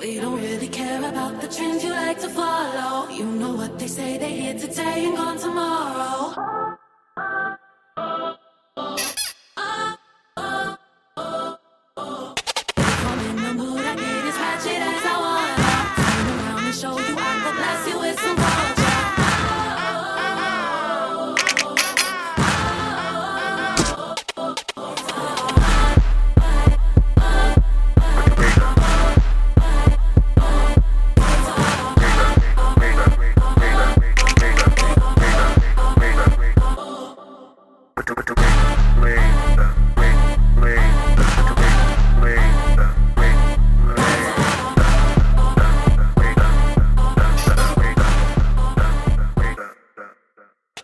We don't really care about the trends you like to follow. You know what they say, they here today and gone tomorrow. I'm in the mood, I get as ratchet as I wanna. Turn around and show you I could bless you with some culture.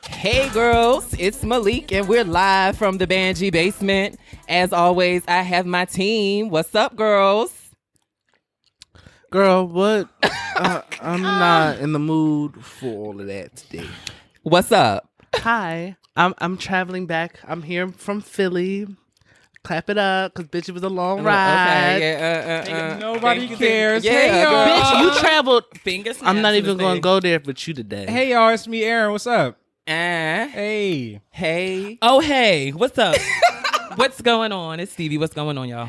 Hey girls, it's Malik and we're live from the BANJEE Basement. As always, I have my team. What's up, girls? Girl, what? I'm not in the mood for all of that today. What's up? Hi, I'm traveling back. I'm here from Philly. Clap it up, cause bitch, it was a long ride. Okay, Nobody cares. Yeah, Hey, y'all. Bitch, you traveled. Fingers I'm not snaps even in the gonna thing. go there with you today. Hey, y'all. It's me, Erin. What's up? Hey. Oh, hey, what's up? What's going on? It's Stevie. What's going on, y'all?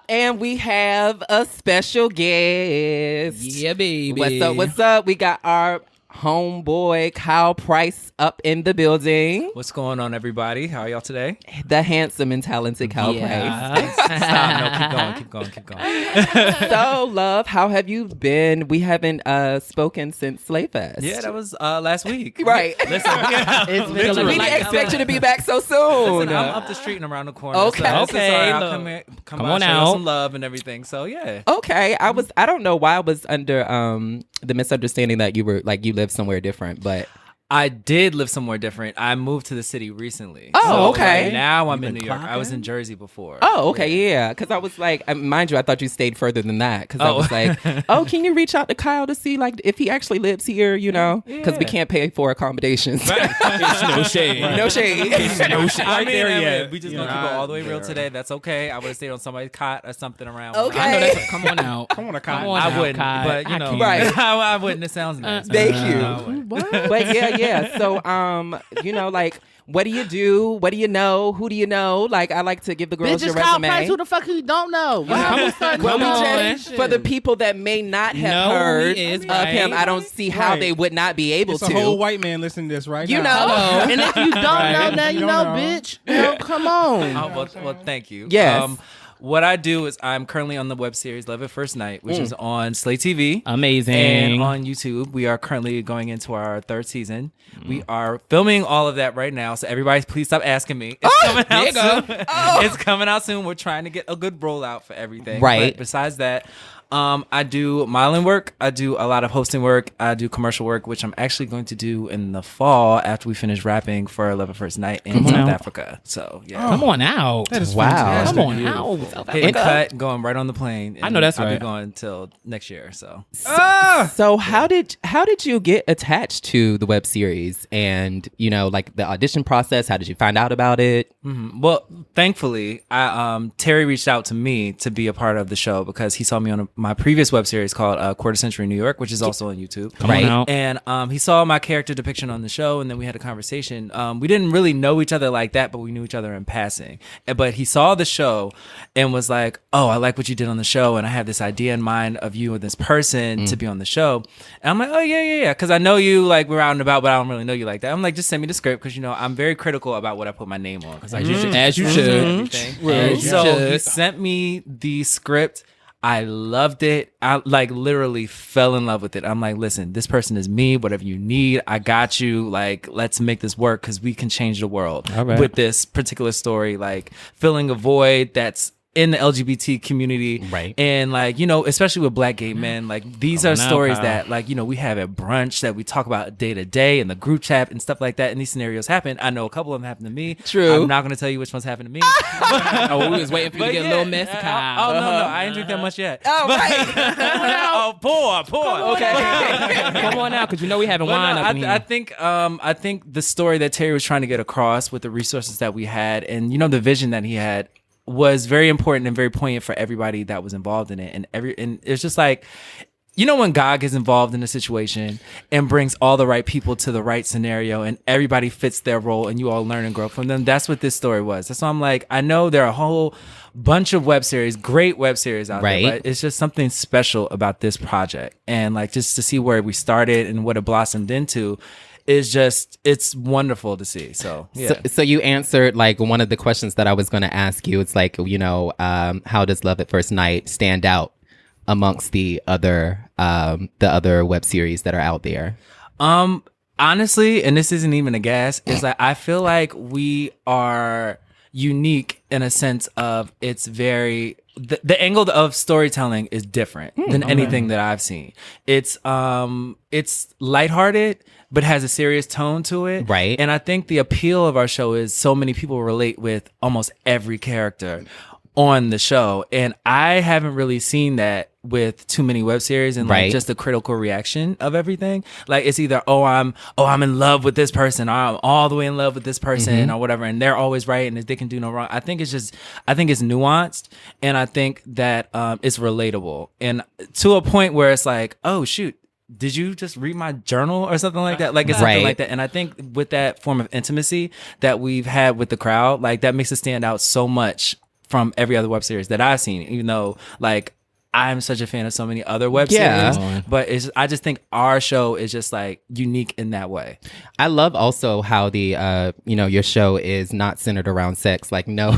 And we have a special guest. Yeah, baby. What's up? What's up? We got our homeboy Kyle Price up in the building. What's going on, everybody? How are y'all today? The handsome and talented Kyle Price. Stop. No, keep going. So, love, how have you been? We haven't spoken since Slayfest. Yeah, that was last week. Right. Listen, It's been a We little- didn't expect you to be back so soon. listen, I'm up the street and around the corner. Okay. So Okay, sorry, I'll look. come Come by, on show you out. some love and everything. So yeah. Okay, I don't know why I was under the misunderstanding that you lived somewhere different, but I did live somewhere different. I moved to the city recently. Oh, So, okay. like, now I'm You in been New York. I was clocking? in Jersey before. oh, okay, yeah, because I was like, mind you, I thought you stayed further than that, because I Oh. was like, oh, can you reach out to Kyle to see like if he actually lives here, you know, because we Yeah. can't pay for accommodations. It's no shade. No shade. No shade. I mean, there I yet. mean, we just You're gonna keep it all the way not real there. today. That's okay. I would have stayed on somebody's cot or something around. Okay. I know that's. Come on out. Come on, a Come cotton. on I out, wouldn't, Kai. but you I know, can't. Right. I wouldn't. It sounds nice. Thank I you. wouldn't. But yeah. So you know, like, what do you do? What do you know? Who do you know? Like, I like to give the girls Bitch, your it's Kyle resume. Price. Who the fuck you don't know? Come Well, on. just for the people that may not have Know who heard he is, of right? him, I don't see how Right. they would not be able It's to. a whole white man listening to this right You now. know. And if you don't know, now you You know, don't know. bitch. No, come on. Well, thank you. Yes. What I do is I'm currently on the web series Love at First Night, which is on SlayTV. Amazing. And on YouTube. We are currently going into our third season. We are filming all of that right now. So everybody, please stop asking me. It's coming there you out go. soon. It's coming out soon. We're trying to get a good rollout for everything. Right. But besides that, I do modeling work. I do a lot of hosting work. I do commercial work, which I'm actually going to do in the fall after we finish rapping for Love at First Night in South out. Africa. So yeah. Come on out. That is Wow. fantastic. Come on out. South Hitting Africa. cut, going right on the plane. I know that's I'll right. be going until next year. So So how did you get attached to the web series, and you know, like the audition process? How did you find out about it? well, thankfully, Terry reached out to me to be a part of the show because he saw me on my previous web series called Quarter Century New York, which is also on YouTube. Come Right. on out. And he saw my character depiction on the show, and then we had a conversation. We didn't really know each other like that, but we knew each other in passing. But he saw the show and was like, "Oh, I like what you did on the show, and I have this idea in mind of you and this person to be on the show." And I'm like, "Oh yeah," because I know you, like we're out and about, but I don't really know you like that. I'm like, just send me the script because you know I'm very critical about what I put my name on because I usually As you just should. everything. As you So he should. sent me the script. I loved it. I like literally fell in love with it. I'm like, listen, this person is me. Whatever you need, I got you. Like, let's make this work because we can change the world All right. with this particular story. Like, filling a void that's in the LGBT community, Right. And like, you know, especially with Black gay men, like these are Come on now, stories Kyle. that, like, you know, we have at brunch that we talk about day to day in the group chat and stuff like that. And these scenarios happen. I know a couple of them happen to me. True. I'm not going to tell you which ones happened to me. Oh, we was waiting for you to get a little messy, Oh, Kyle. no, I ain't drink that much yet. Oh, right. Oh, pour. Okay. Come on out, because you know we having But wine no, up in here. I think the story that Terry was trying to get across with the resources that we had, and you know the vision that he had was very important and very poignant for everybody that was involved in it. And it's just like, you know, when God gets involved in a situation and brings all the right people to the right scenario and everybody fits their role and you all learn and grow from them. That's what this story was. That's why I'm like, I know there are a whole bunch of web series, great web series out there, but it's just something special about this project. And like, just to see where we started and what it blossomed into is just, it's wonderful to see. So, yeah. So you answered like one of the questions that I was going to ask you. It's like, you know, how does Love at First Night stand out amongst the other web series that are out there? Honestly, and this isn't even a gas, is like I feel like we are unique in a sense of it's very the angle of storytelling is different than anything that I've seen. It's lighthearted but has a serious tone to it. Right. And I think the appeal of our show is so many people relate with almost every character on the show, and I haven't really seen that with too many web series and like just the critical reaction of everything. Like it's either I'm in love with this person, or I'm all the way in love with this person, or whatever, and they're always right and they can do no wrong. I think it's nuanced, and I think that it's relatable, and to a point where it's like, oh shoot, did you just read my journal or something like that? Like it's something like that. And I think with that form of intimacy that we've had with the crowd, like that makes it stand out so much from every other web series that I've seen, even though like I'm such a fan of so many other web series, but I just think our show is just like unique in that way. I love also how the your show is not centered around sex. Like no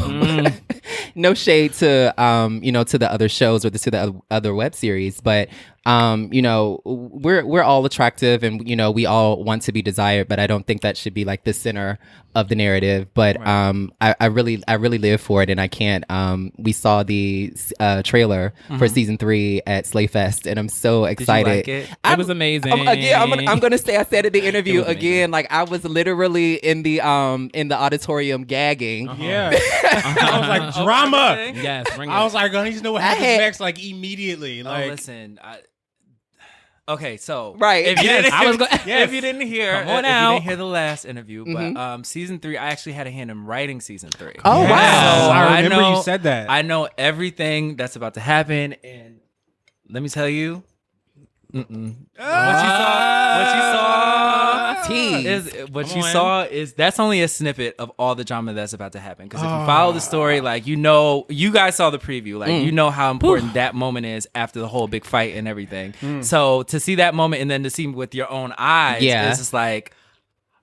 shade to to the other shows or to the other web series, but we're all attractive and we all want to be desired, but I don't think that should be like the center of the narrative. But I really live for it, and I can't. We saw the trailer for season 3 at Slayfest, and I'm so excited. Did you like it? It was amazing. I'm gonna say I said at the interview again. Like I was literally in the auditorium gagging. Yeah. I was like, drama. Yes, bring it. I was like, I need to know what happens next, like immediately. Like, Listen, okay, so If you didn't hear the last interview, but season 3, I actually had a hand in writing season 3. Oh yes. wow! So I remember you said that. I know everything that's about to happen, and let me tell you, what you saw is that's only a snippet of all the drama that's about to happen. Because if you follow the story, like you guys saw the preview, like you know how important that moment is after the whole big fight and everything. So to see that moment and then to see with your own eyes, it's just like,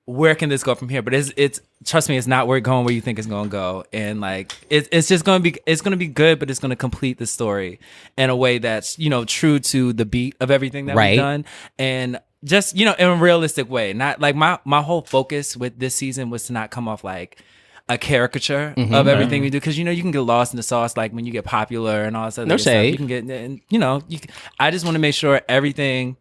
where can this go from here? But it's trust me, it's not where you think it's gonna go, and like it's just gonna be good, but it's gonna complete the story in a way that's true to the beat of everything that we've done, and just in a realistic way. Not like my whole focus with this season was to not come off like a caricature of everything we do, because you can get lost in the sauce, like when you get popular and all this other stuff. You can get, and I just want to make sure everything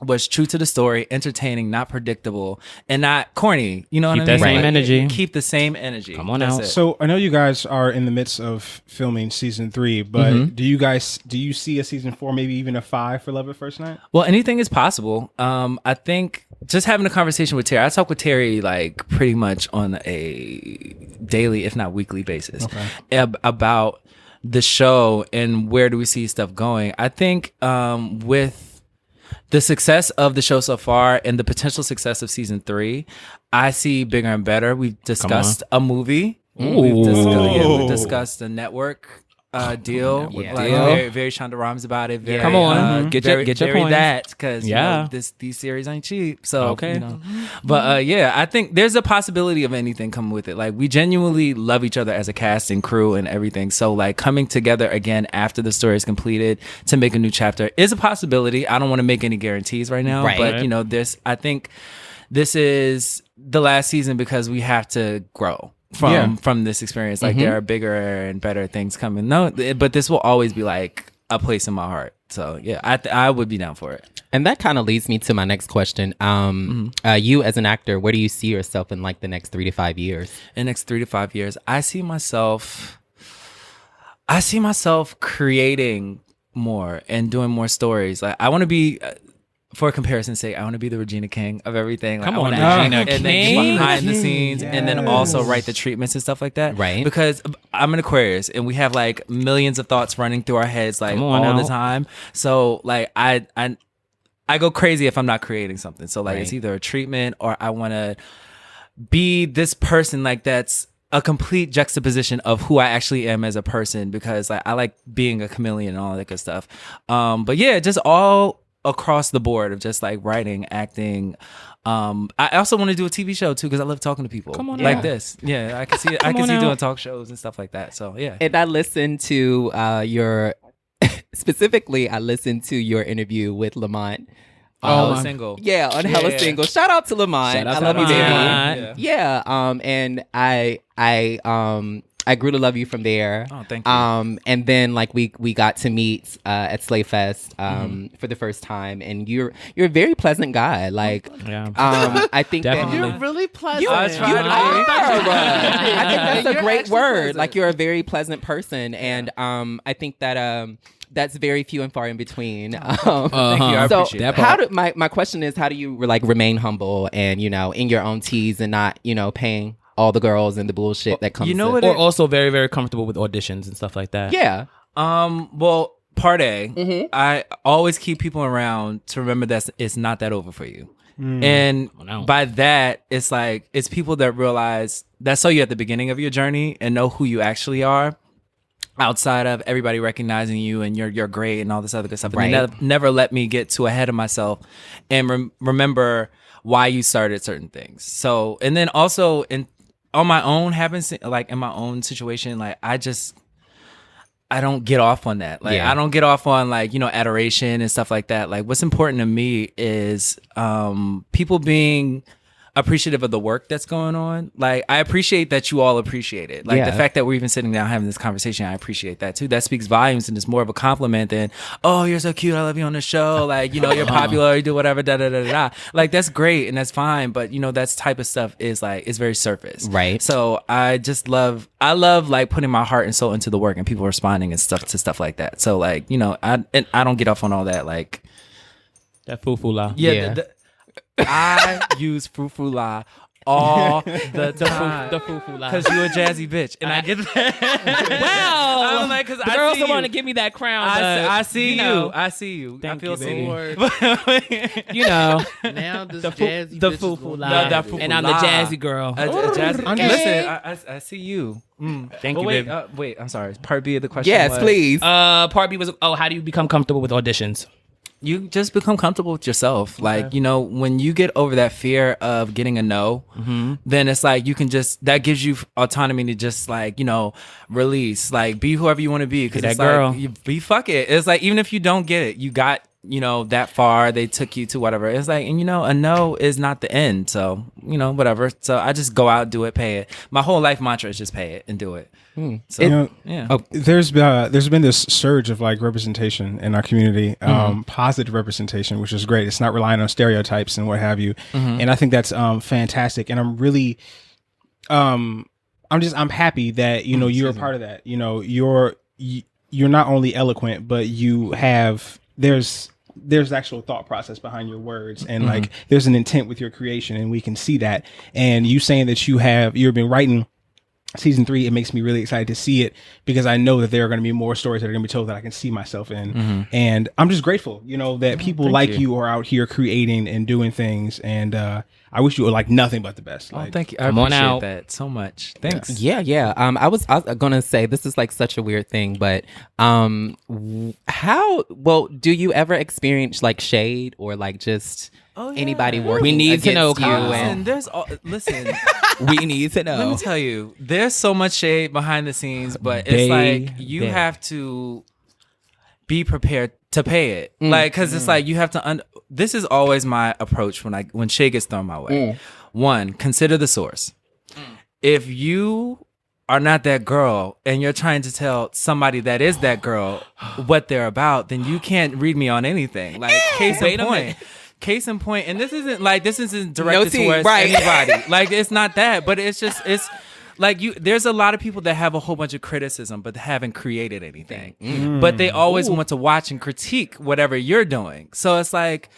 was true to the story, entertaining, not predictable, and not corny. You know what I mean? Keep that same energy. Keep the same energy. Come on That's out. it. So I know you guys are in the midst of filming season 3, but do you see a season 4, maybe even a 5 for Love at First Night? Well, anything is possible. I think just having a conversation with Terry. I talk with Terry like pretty much on a daily, if not weekly basis, about the show and where do we see stuff going. I think with the success of the show so far and the potential success of season 3, I see bigger and better. We've discussed a movie. We've discussed a network deal. Very, very Shonda Rhimes about it. Very, come on, get your very coins. That because these series ain't cheap. So but I think there's a possibility of anything coming with it. Like we genuinely love each other as a cast and crew and everything. So like coming together again after the story is completed to make a new chapter is a possibility. I don't want to make any guarantees right now, but I think this is the last season because we have to grow from this experience. Like there are bigger and better things coming. No, but this will always be like a place in my heart. So I would be down for it. And that kind of leads me to my next question. You as an actor, where do you see yourself in like the next 3 to 5 years? In the next 3 to 5 years, I see myself creating more and doing more stories. Like I want to be for comparison's sake, I want to be the Regina King of everything. Like, Come I on, wanna now. be- Regina and King. then behind the scenes, and then also Yes. write the treatments and stuff like that. Right. Because I'm an Aquarius, and we have like millions of thoughts running through our heads like Come on all now. the time. So like I go crazy if I'm not creating something. So like Right. it's either a treatment or I want to be this person like that's a complete juxtaposition of who I actually am as a person, because like I like being a chameleon and all that good stuff. But yeah, just all across the board of just like writing, acting. I also want to do a TV show too, because I love talking to people Come on like now. this. Yeah, I can see Come on now. doing talk shows and stuff like that. So yeah. And I listened to your specifically. I listened to your interview with Lamont. Hella Single. Yeah, on Hella Yeah. Single. Shout out to Lamont. Shout out I to love you, baby. Lamont. Yeah. Yeah. And I grew to love you from there. Oh, thank you. And then like we got to meet at Slayfest for the first time, and you're a very pleasant guy. Like Yeah. I think Definitely. that You're really pleasant. you I are. try to be. I think that's a You're great actually word. pleasant. Like you're a very pleasant person, and I think that that's very few and far in between. Thank you. I So appreciate that. how do my question is, how do you like remain humble and in your own teas and not paying all the girls and the bullshit that comes? You know with what Or also very, very comfortable with auditions and stuff like that. Yeah. Well, part A, Mm-hmm. I always keep people around to remember that it's not that over for you. And no. by that, it's like, it's people that realize that saw you at the beginning of your journey and know who you actually are, outside of everybody recognizing you and you're great and all this other good stuff. And Right. they never let me get too ahead of myself and remember why you started certain things. So, and then also on my own happens, like in my own situation, like I don't get off on that. Like Yeah. I don't get off on like, adoration and stuff like that. Like what's important to me is people being appreciative of the work that's going on. Like I appreciate that you all appreciate it. Like Yeah. the fact that we're even sitting down having this conversation, I appreciate that too. That speaks volumes, and it's more of a compliment than, oh, you're so cute, I love you on the show. Like, you're popular, you do whatever, da da da da da. Like that's great and that's fine, but that type of stuff is like, it's very surface. Right. So I love like putting my heart and soul into the work and people responding and stuff like that. So like, I don't get off on all that. Like, That foo-foo-la. Yeah. I use frou-frou-la all the time. The foo-foo-la. Because you a jazzy bitch, and I get that. Well, I'm like, 'cause the I girls see don't you. want to give me that crown. I but, see you. know, I see you. Thank I feel you, baby. seen. you know, Now this the jazzy the bitch is foo-foo-la. gonna The be- And I'm the jazzy girl. Jazzy. Okay. Listen, I see you. Thank Oh, you, wait, baby. wait. I'm sorry. Part B of the question. Yes, was, please. Part B was, how do you become comfortable with auditions? You just become comfortable with yourself. Like, when you get over that fear of getting a no, then it's like you can that gives you autonomy to just like, release, like be whoever you want to be. Cause Be it's that girl. like, you be fuck it. It's like, even if you don't get it, you got, that far, they took you to whatever. It's like, and a no is not the end. So, whatever. So I just go out, do it, pay it. My whole life mantra is just pay it and do it. So, yeah. There's been this surge of like representation in our community, positive representation, which is great. It's not relying on stereotypes and what have you, and I think that's fantastic. And I'm really, I'm happy that you're a part of that. You're not only eloquent, but you have there's actual thought process behind your words, and like there's an intent with your creation, and we can see that. And you saying that you've been writing season 3, it makes me really excited to see it, because I know that there are going to be more stories that are going to be told that I can see myself in. And I'm just grateful, that people like you are out here creating and doing things. And I wish you were like nothing but the best. Oh, Like, thank you. I Come on appreciate out. that so much. Thanks. Yeah. I was gonna say, this is like such a weird thing, but do you ever experience like shade or like just anybody working? We need to know, against you? Kyle. And Listen, we need to know. let me tell you, there's so much shade behind the scenes, but it's Baby. like you have to be prepared to pay it. Like, because it's like you have to. This is always my approach when shade gets thrown my way. One, consider the source. If you are not that girl and you're trying to tell somebody that is that girl what they're about, then you can't read me on anything. Like, case in point, and this isn't directed tea, towards right. anybody. Like, it's not that, but it's like there's a lot of people that have a whole bunch of criticism but haven't created anything. But they always want to watch and critique whatever you're doing. So it's like,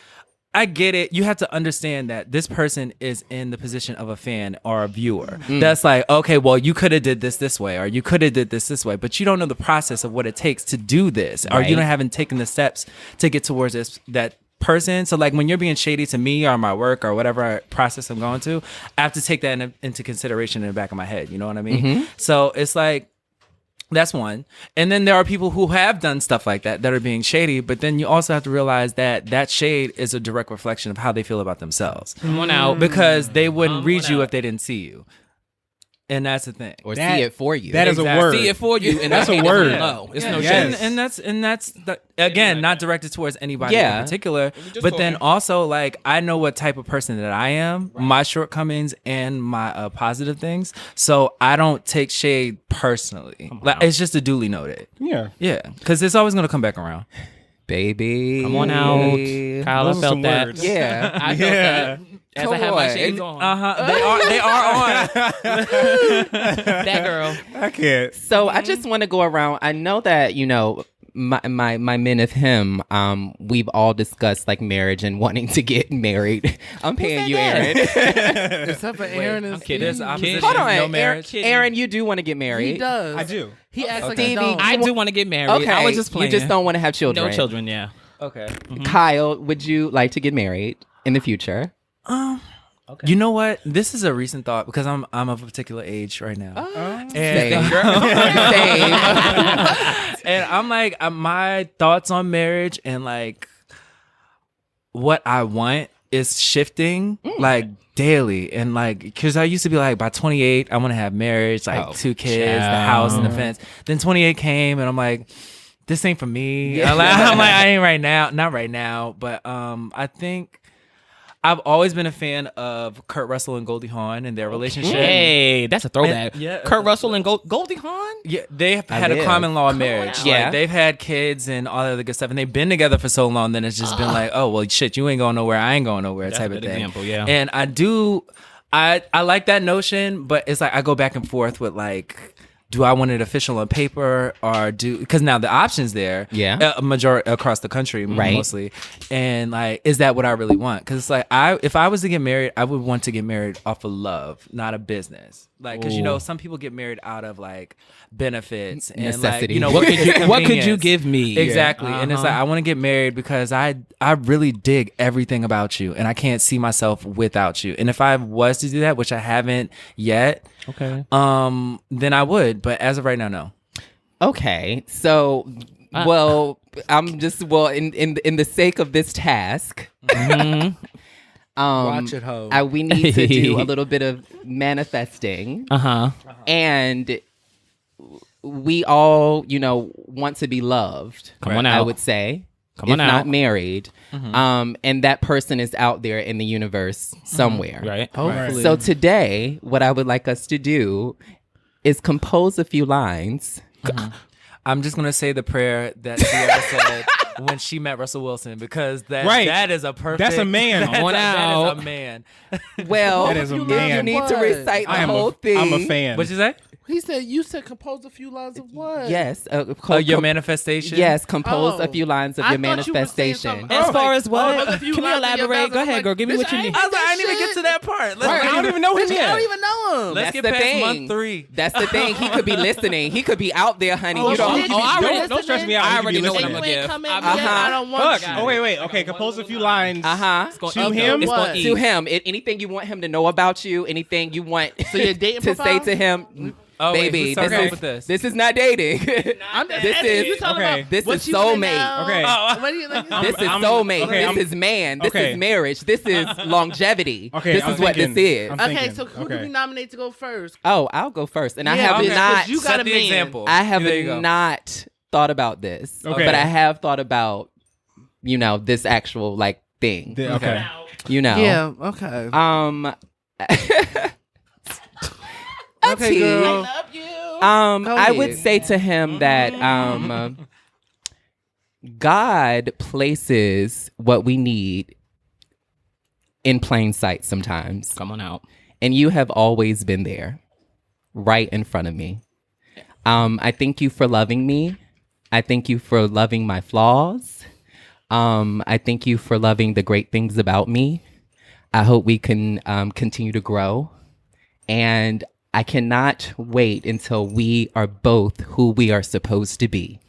I get it. You have to understand that this person is in the position of a fan or a viewer. That's like, okay, well, you could have did this way, or you could have did this way, but you don't know the process of what it takes to do this, or you haven't taken the steps to get towards that person. So like when you're being shady to me or my work or whatever process I'm going to, I have to take that into consideration in the back of my head. You know what I mean? So it's like, that's one. And then there are people who have done stuff like that are being shady, but then you also have to realize that shade is a direct reflection of how they feel about themselves. Come on out. Because they wouldn't read you if they didn't see you. And that's the thing. Or see it for you. That is a word. See it for you, and That's a hate word. is low. It's no And, shade. and that's again not directed towards anybody in particular, but then also like I know what type of person that I am, my shortcomings and my positive things. So I don't take shade personally. Like it's just a duly noted. Yeah. Yeah, because it's always gonna come back around. Baby. Come on out, Kyle. Those I are felt some that. words. Yeah. I felt that. As Come I have my on. shades on. They are on. That girl. I can't. So I just want to go around. I know that, my men of him, we've all discussed like marriage and wanting to get married. I'm paying you, Erin. Except for Erin and I'm kidding. Stevie. Opposition, Hold on, no marriage. Aaron, you do want to get married. He does. I do. He acts like Stevie, he don't. I do want to get married. Okay, I was just playing. you just don't want to have children. No children, yeah. Okay. Kyle, would you like to get married in the future? You know what? This is a recent thought because I'm of a particular age right now. Same. And, Same. and I'm like, my thoughts on marriage and like what I want is shifting like daily. And like, because I used to be like, by 28, I want to have marriage, like 2 kids, the house, and the fence. Then 28 came, and I'm like, this ain't for me. I'm like, I ain't right now. Not right now. But I think I've always been a fan of Kurt Russell and Goldie Hawn and their relationship. Hey, that's a throwback. Yeah. Kurt Russell and Goldie Hawn? Yeah, they have had a live. common law marriage. Yeah. Like, they've had kids and all that other good stuff, and they've been together for so long. Then it's just been like, oh well, shit, you ain't going nowhere, I ain't going nowhere, That's type a of good thing. example, yeah. And I like that notion, but it's like I go back and forth with like, do I want it official on paper or because now the options there, a majority across the country, mostly, and like, is that what I really want? Because it's like if I was to get married, I would want to get married off of love, not a business. Like, because some people get married out of like benefits and necessity. like, What could you convenience. give me? Exactly. And it's like, I want to get married because I really dig everything about you and I can't see myself without you. And if I was to do that, which I haven't yet, Okay. then I would. But as of right now, no. Okay, so I'm just in the sake of this task. Watch it, ho. We need to do a little bit of manifesting, and we all, want to be loved. Come on I out. would say, Come if on out. not married, and that person is out there in the universe somewhere. Right. Hopefully. So today, what I would like us to do is compose a few lines. I'm just gonna say the prayer that Sierra said when she met Russell Wilson because that is a perfect. That's a man. That is a man. Well, That is a if man. you need to What? recite the whole thing. I'm a fan. What'd you say? He said, you said compose a few lines of what? Yes. Your manifestation. Yes, compose a Oh. few lines of I your thought you were saying manifestation. something. As far as what? compose a few Can you lines of your elaborate? Go ahead, mouth. girl. Give me Bitch, what you I need. ain't I was like, I that didn't even get shit. to that part. Right, I don't even know him Bitch, I yet. don't even know him. Let's That's get the past thing. month 3. That's the thing. He could be listening. He could be out there, honey. Oh, you don't. shit. I already- Don't stress me out. I You already be know what listening. I'm You gonna ain't give. come in Uh-huh. yet. I don't want Look, you. wait. Okay, compose a few lines. To him? It's What? gonna To eat. him. Anything you want him to know about you. Anything you want So your dating to say profile? to him. Oh, wait, Baby, who's starting this off is with this? this is not dating. I'm just This asking is- you talking okay. about This what is you finna soulmate. know. Okay. What do you think? This is I'm- soulmate. okay, This I'm- is man. This okay. is marriage. This is longevity. Okay, This I'm is what this thinking- is. I'm Okay, thinking, so who do okay. we nominate to go first? Oh, I'll go first. And I Yeah, have okay, 'cause not. you got Set a the man. example. I have There you go. not thought about this, Okay. but I have thought about, this actual like thing. Okay. Yeah, okay. Okay, girl. Go I would ahead. say to him that God places what we need in plain sight sometimes. Come on out. And you have always been there, right in front of me. I thank you for loving me. I thank you for loving my flaws. I thank you for loving the great things about me. I hope we can continue to grow. And I cannot wait until we are both who we are supposed to be.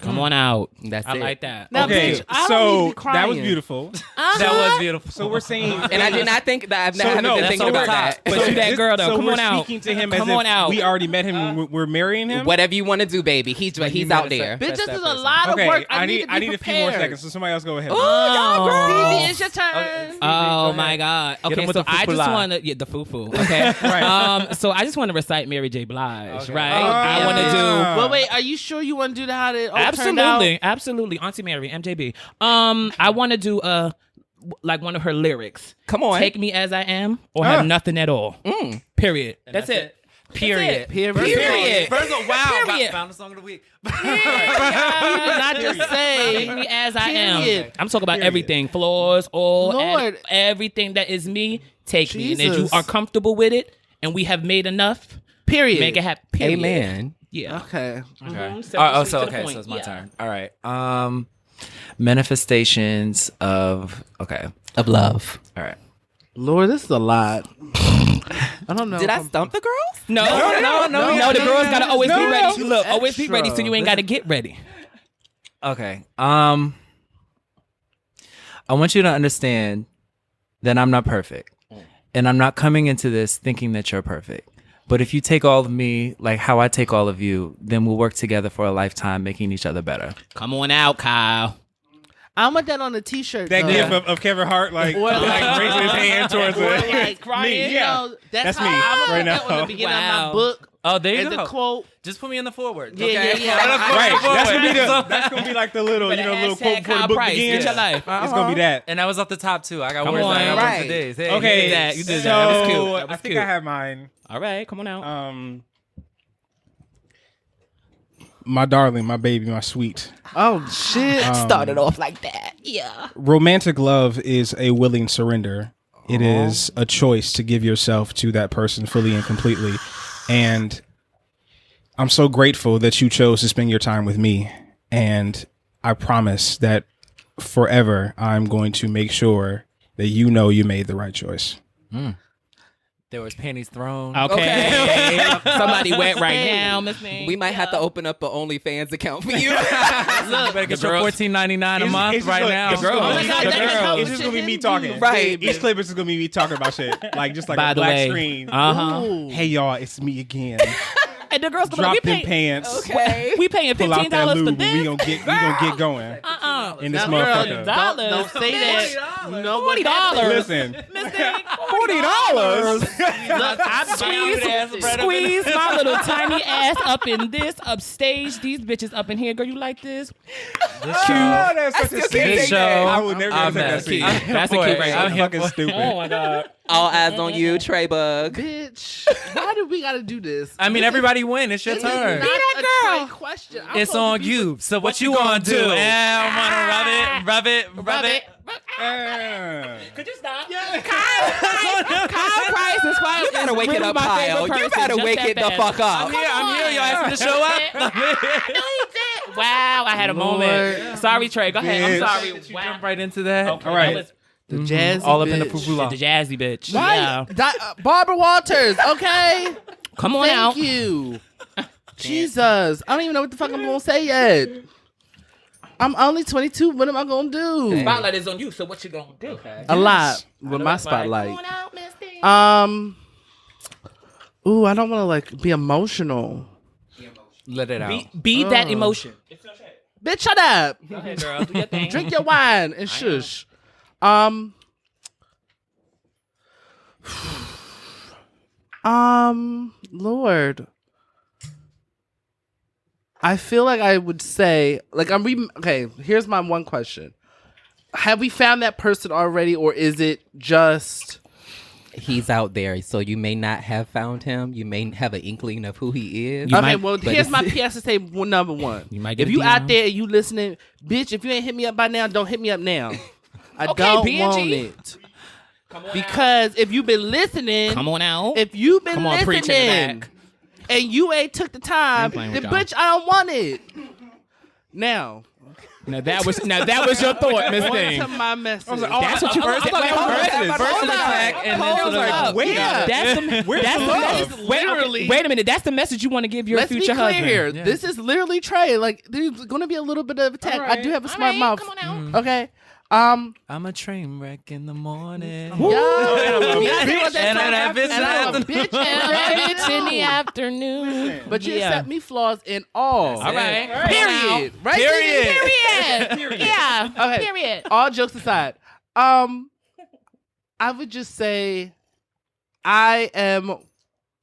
Come on out. That's I it. like that. Now, Okay, bitch, I don't so need to cry that was in. beautiful. That was beautiful. So we're saying, And I did not think that. I So, haven't no, been that's thinking over about top. that. But you that girl, though. So Come we're on out. speaking to him Come as on if out. we already met him and we're marrying him. Whatever you want to do, baby. He's out there. Bitch, this is a lot of Okay, work. I need to be a few more prepared. seconds. So somebody else go ahead. Stevie, it's your turn. Oh my God. Get Okay, him with so the I just foo-foo-la. want to the foo-foo. Okay. Right. So I just want to recite Mary J. Blige, right? Oh, I want to yeah. do. But wait, are you sure you want to do the how it all turned out? Absolutely, Auntie Mary, MJB. I want to do like one of her lyrics. Come on. Take me as I am, or have nothing at all. Period. That's it. Period. Period. First of all, wow. Period. Found the song of the week. Not just Take say. me as I am. Period. I'm talking about everything, flaws, all, Lord. everything that is me. Take me, and if you Jesus. are comfortable with it, and we have made enough, Period. make it happen. Period. Amen. Yeah. Okay. Okay. So Oh, straight so to the okay, point. so it's my Yeah. turn. All right. Manifestations of Of love. All right. Lord, this is a lot. I don't know. Did if I I'm- and I'm not coming into this thinking that you're perfect. But if you take all of me like how I take all of you, then we'll work together for a lifetime, making each other better. Come on out, Kyle. I want that on a t-shirt. That though. gif of Kevin Hart, like raising his hand towards Or it. like Me, you yeah. know, that's That's how me I'm gonna right put that now. on the beginning of Wow. my book. Oh, there you And go. the quote. Just put me in the forward. Yeah, okay? yeah, yeah. Right, that's gonna be Forward. that's gonna be like the little, little quote Hashtag before the Kyle book Price. begins. Get your life. It's gonna be that. And that was off the top too. I got Come words on. that I got Right. words for days. Hey, Okay, You did that. You did so that. That was cute. That was I think cute. I have mine. All right, come on out. My darling, my baby, my sweet. Oh shit! Started off like that. Yeah. Romantic love is a willing surrender. It is a choice to give yourself to that person fully and completely. And I'm so grateful that you chose to spend your time with me. And I promise that forever, I'm going to make sure that you know you made the right choice. There was panties thrown. Okay. Somebody wet right now, Miss May. We might have to open up an OnlyFans account for you. You better get your $14.99 a month right now. It's just Oh my gonna- God, the that girl- helps it's just to gonna be me hit talking. you. Right. Each clip is just gonna be me talking about shit. Like just like By a the black way. screen. Ooh. Hey y'all, it's me again. And the girls gonna Drop be them paying. pants. Okay. We paying Pull out that $15 for lube. this. We gonna get going in this Now, girl, motherfucker. don't say that. You know what? $40. Listen, $40. Look, I'm Squeeze my little tiny ass up in this upstage. These bitches up in here, girl. You like this? Oh, that's such a still can't scene. take that. I would never I'm take that mad. scene. That's a kid right I'm there. here Fucking for stupid. Oh my god. All eyes on you, Trey Bug. bitch. Why do we gotta do this? I mean, everybody win. It's your This is turn. not a trick question. I'm It's supposed on to be- you. So what you gonna do? I wanna rub it. Could you stop? Kyle Price is fine. You better wake it up, Kyle. You better wake it the fuck up. I'm here. Y'all asked me to show up. Wow, I had a moment. Sorry, Trey. Go ahead. I'm Bitch. sorry. Did you jump right into that? Okay, All right. that was The jazzy All up in the bitch. foo-foo-la. the jazzy bitch. Why? Yeah. Barbara Walters. Okay. Come on Thank out. you. Jesus. I don't even know what the fuck I'm gonna say yet. I'm only 22. What am I gonna do? Spotlight is on you. So what you gonna do? A lot with my spotlight. Ooh, I don't want to like be emotional. Let it out. Be that emotion. Bitch, shut up. Go ahead, girl. Do your thing. Drink your wine and shush. Lord. I feel like I would say, like, okay, here's my one question. Have we found that person already, or is it just... He's out there, so you may not have found him. You may have an inkling of who he is. Okay, might- well, but here's my it's- PSA number one. You might get if a you DM. out there and you listening, bitch, if you ain't hit me up by now, don't hit me up now. I Okay, don't BNG. want it. Because if you've been listening, Come on out. if you've been Come on, preach in the listening, back. and you ain't took the time, playing then with y'all. bitch, I don't want it. Now, Now that was your thought, Miss On Thing. to my message. That's what you first attack, and then to the love. wait, That's the message. Wait a minute. That's the message you want to give your Let's be future clear husband. here. Yeah. This is literally Trey. Like, there's going to be a little bit of attack. I do have a smart mouth. Come on out. Okay. I'm a train wreck in the morning. And I'm a bitch In the afternoon. But you Yeah. accept me flaws in all. All right. Period. Right? Period. Yeah. Okay. Period. All jokes aside, I would just say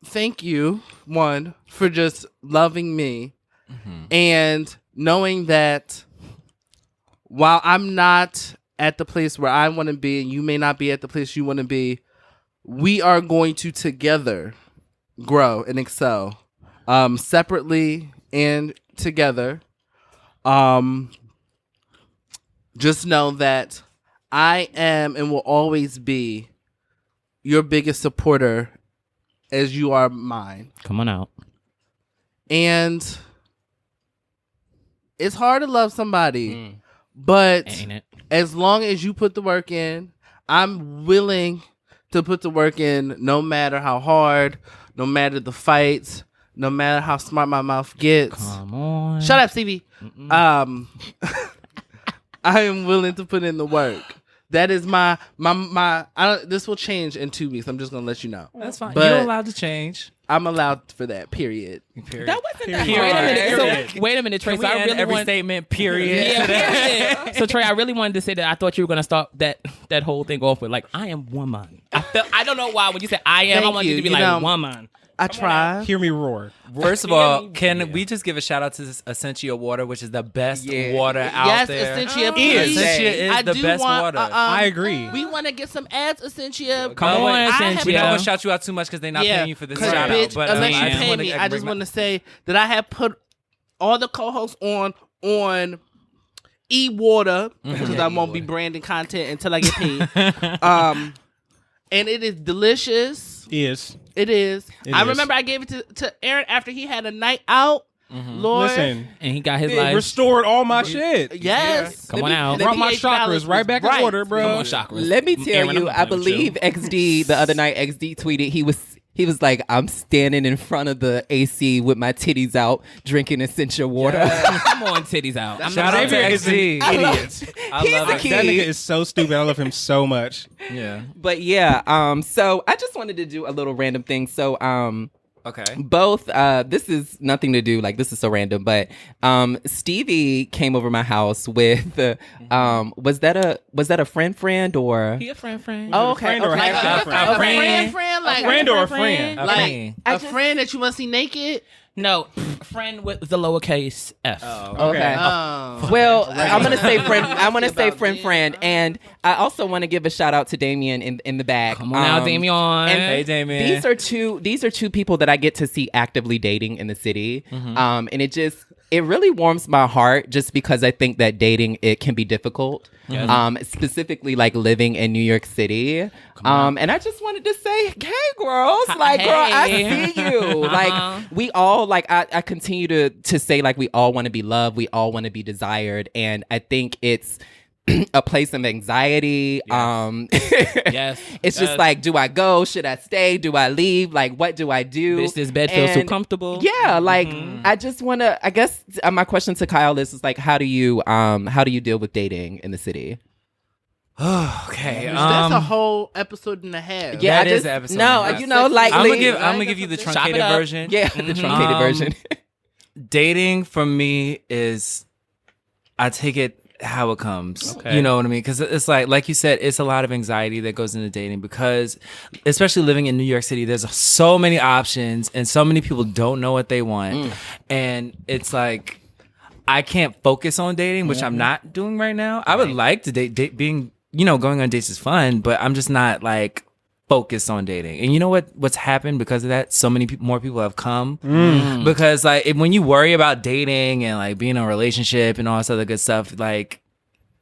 thank you, one, for just loving me and knowing that while I'm not at the place where I want to be and you may not be at the place you want to be, we are going to together grow and excel, separately and together. Just know that I am and will always be your biggest supporter as you are mine. Come on out. And it's hard to love somebody, but Ain't it? as long as you put the work in, I'm willing to put the work in no matter how hard, no matter the fights, no matter how smart my mouth gets. Come on. Shut up, Stevie. I am willing to put in the work. That is my this will change in 2 weeks. I'm just gonna let you know. That's fine. But- You're allowed to change. I'm allowed for that. Period. That wasn't that. Period. Wait a minute. Period. So, wait a minute, Trey. Can So we I end really every want. statement, period. Yeah, period. So Trey, I really wanted to say that I thought you were gonna start that whole thing off with like, I am woman. I don't know why when you said I am, I Thank want you to be you. like You know, woman. I tried. Hear me roar. First of all, can we just give a shout out to this Essentia water, which is the best water out Yes, there? Essentia. Is. Please. Essentia is I the do best want, water. I agree. We want to get some ads, Essentia. Come on, I have Essentia. We don't want to shout you out too much because they're not paying you for this Because shout bitch, out. But unless you I just pay wanna me, I just bring want to say that I have put all the co-hosts on e-water because I won't be branding content until I get paid. And it is delicious. Is. It is. It I is. remember I gave it to Erin after he had a night out. Lord, Listen, And he got his it life. restored all my shit. yes. Come on out. Brought my pH chakras balance right was back in order, bro. Come on, chakras. Let me tell Erin, I'm you, not I playing with you. believe XD the other night. XD tweeted he was like, I'm standing in front of the AC with my titties out, drinking essential water. Come on, titties out. I'm Shout not out to Xavier is an XD. idiot. I He's love the it. key. That nigga is so stupid. I love him so much. Yeah. But yeah, so I just wanted to do a little random thing. So Okay. both this is nothing to do, like this is so random, but Stevie came over my house with was that a friend or He a friend. oh, okay, friend or okay. half A friend? friend, like Friend or a friend? like a friend that you want to see naked. No, friend with the lowercase f. Okay. Oh. Well, I'm gonna say friend. I want to say About friend, and I also want to give a shout out to Damien in the back. Come on out, Damien. and Hey, Damien. These are two people that I get to see actively dating in the city, and it really warms my heart just because I think that dating, it can be difficult. Specifically like living in New York City. And I just wanted to say, hey girls, like girl, I Hey. see you. Like we all like I continue to say like we all want to be loved, we all want to be desired. And I think it's a place of anxiety. Yes. It's just like, do I go? Should I stay? Do I leave? Like, what do I do? This bed feels so And comfortable. Yeah, like I just want to. I guess my question to Kyle is like, how do you deal with dating in the city? Okay. That's a whole episode and a half. Yeah, That I is just, an episode no, and a half. you know, like I'm gonna give you the Chop it truncated up. version. yeah, the truncated version. Dating for me is, I take it how it comes. Okay. You know what I mean? Because it's like you said, it's a lot of anxiety that goes into dating because, especially living in New York City, there's so many options and so many people don't know what they want, and it's like I can't focus on dating, which I'm not doing right now. I would like to date being, going on dates is fun, but I'm just not like focused on dating. And you know what's happened because of that? So many more people have come because like when you worry about dating and like being in a relationship and all this other good stuff, like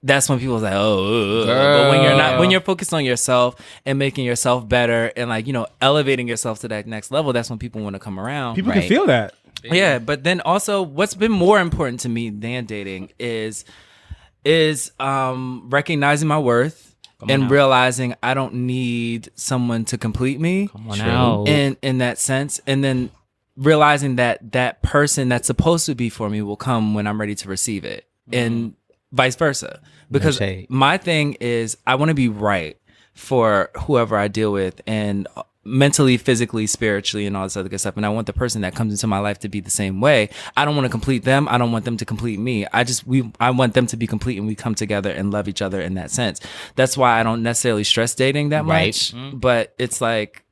that's when people's like, but when you're focused on yourself and making yourself better and like, elevating yourself to that next level, that's when people want to come around. People can feel that. Yeah, but then also what's been more important to me than dating is is recognizing my worth and realizing I don't need someone to complete me. Come on out. In that sense, and then realizing that that person that's supposed to be for me will come when I'm ready to receive it, and vice versa. Because my thing is, I want to be right for whoever I deal with, and mentally, physically, spiritually, and all this other good stuff. And I want the person that comes into my life to be the same way. I don't want to complete them. I don't want them to complete me. I want them to be complete, and we come together and love each other in that sense. That's why I don't necessarily stress dating that much. But it's like,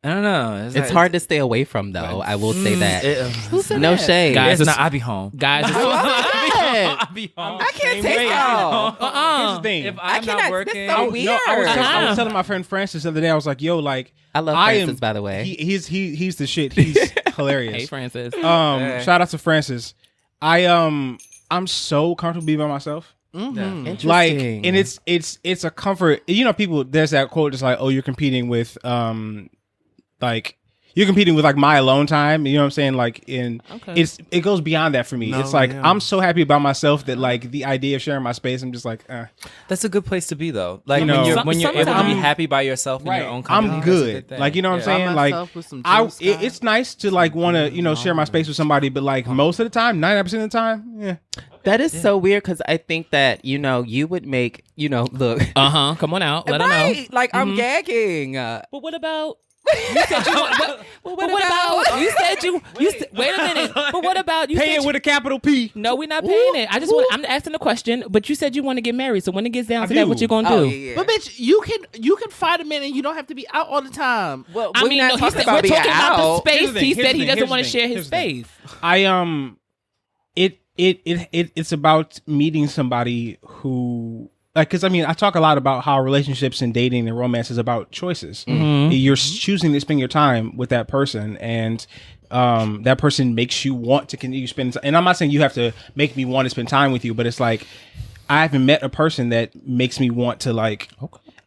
I don't know. It's hard to stay away from, though. I will say that. Who said No that? shade. Guys, I be home. Guys, I be home. I can't take y'all. Here's the thing. If I'm not working, so weird. I was telling my friend Francis the other day. I was like, "Yo, like, I love Francis, by the way. He's the shit. He's hilarious. Hey, Francis. Shout out to Francis. I'm so comfortable being by myself. Interesting. Like, and it's a comfort. You know, people. There's that quote. It's like, oh, you're competing with like. You're competing with like my alone time. You know what I'm saying? Like it goes beyond that for me. It's like I'm so happy about myself that like the idea of sharing my space, I'm just like, That's a good place to be though. Like You know, when you're able to be sometimes- happy by yourself in your own company. I'm that's a good. thing. Like, you know what I'm saying? By Like myself with some juice, guys. it's nice to like want to, you know, share my space with somebody, but like most of the time, 99% of the time, yeah. That is so weird because I think that, you know, you would make, you know, look. Come on out. Let her know. Right. Like, I'm gagging. But what about? You said you. But what about? You said you. Wait a minute. But what about you? Pay said it with a capital P. No, we're not paying it. I just want. I'm asking the question. But you said you want to get married. So when it gets down to that, what you gonna do? Yeah. But bitch, you can find a man and you don't have to be out all the time. Well, I we're mean, not no, he talking said, about we're being talking about the out. space. Here's the thing, He here's said the he thing, doesn't want to here's share the his thing, space. It's about meeting somebody who, like, because I mean, I talk a lot about how relationships and dating and romance is about choices. You're choosing to spend your time with that person, and that person makes you want to continue spending time. And I'm not saying you have to make me want to spend time with you, but it's like I haven't met a person that makes me want to like.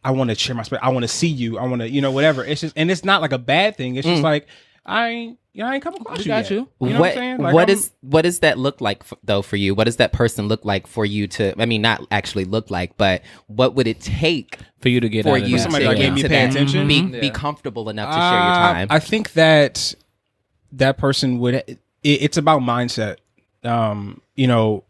I want to share my space. I want to see you. I want to, you know, whatever. It's just, and it's not like a bad thing. It's just like I ain't come across you. got yet. you. You know what I'm saying? Like, what does that look like though for you? What does that person look like for you to? I mean, not actually look like, but what would it take For you to get for out of you that. somebody to that gave me to pay attention? be comfortable enough to share your time? I think that person would. It's about mindset. You know,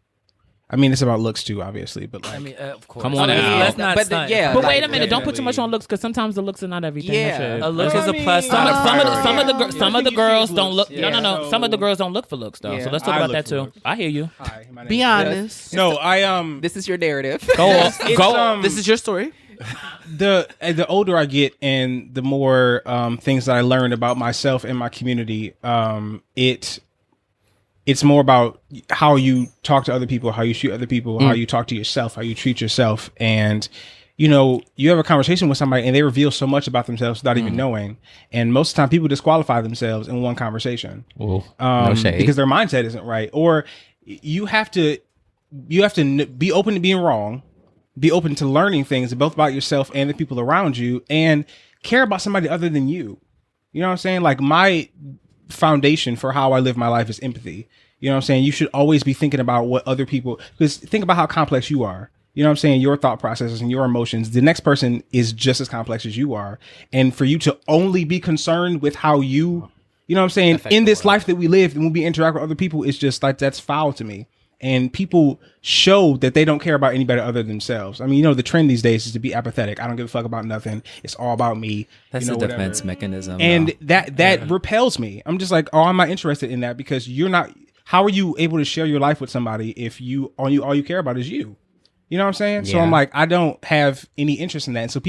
I mean, it's about looks too, obviously. But like, I mean, of course. Come on I mean, now. let's not But stunt. yeah, But like, wait a minute! Don't put too much definitely. on looks because sometimes the looks are not everything. Yeah. That shit. A look is a plus. Some sign. of the girls don't look. Yeah. No. Some of the girls don't look for looks though. Yeah. So let's talk I about look that for too. looks. I hear you. Hi, my name Be is- honest. No, I This is your narrative. Go on. It's, Go. This is your story. the older I get and the more things that I learned about myself and my community, it's more about how you talk to other people, how you treat other people, how you talk to yourself, how you treat yourself. And, you know, you have a conversation with somebody and they reveal so much about themselves without even knowing. And most of the time people disqualify themselves in one conversation. No shade. Because their mindset isn't right. Or you have to be open to being wrong, be open to learning things both about yourself and the people around you, and care about somebody other than you. You know what I'm saying? Like, my foundation for how I live my life is empathy. You know what I'm saying? You should always be thinking about what other people, because think about how complex you are. You know what I'm saying? Your thought processes and your emotions. The next person is just as complex as you are. And for you to only be concerned with how you know what I'm saying? In this life that we live and when we interact with other people, it's just like, that's foul to me. And people show that they don't care about anybody other than themselves. I mean, you know, the trend these days is to be apathetic. I don't give a fuck about nothing. It's all about me. That's you know, a whatever. defense mechanism. And though. that repels me. I'm just like, oh, I'm not interested in that, because you're not. How are you able to share your life with somebody if all you care about is you? You know what I'm saying? So Yeah. I'm like, I don't have any interest in that. And so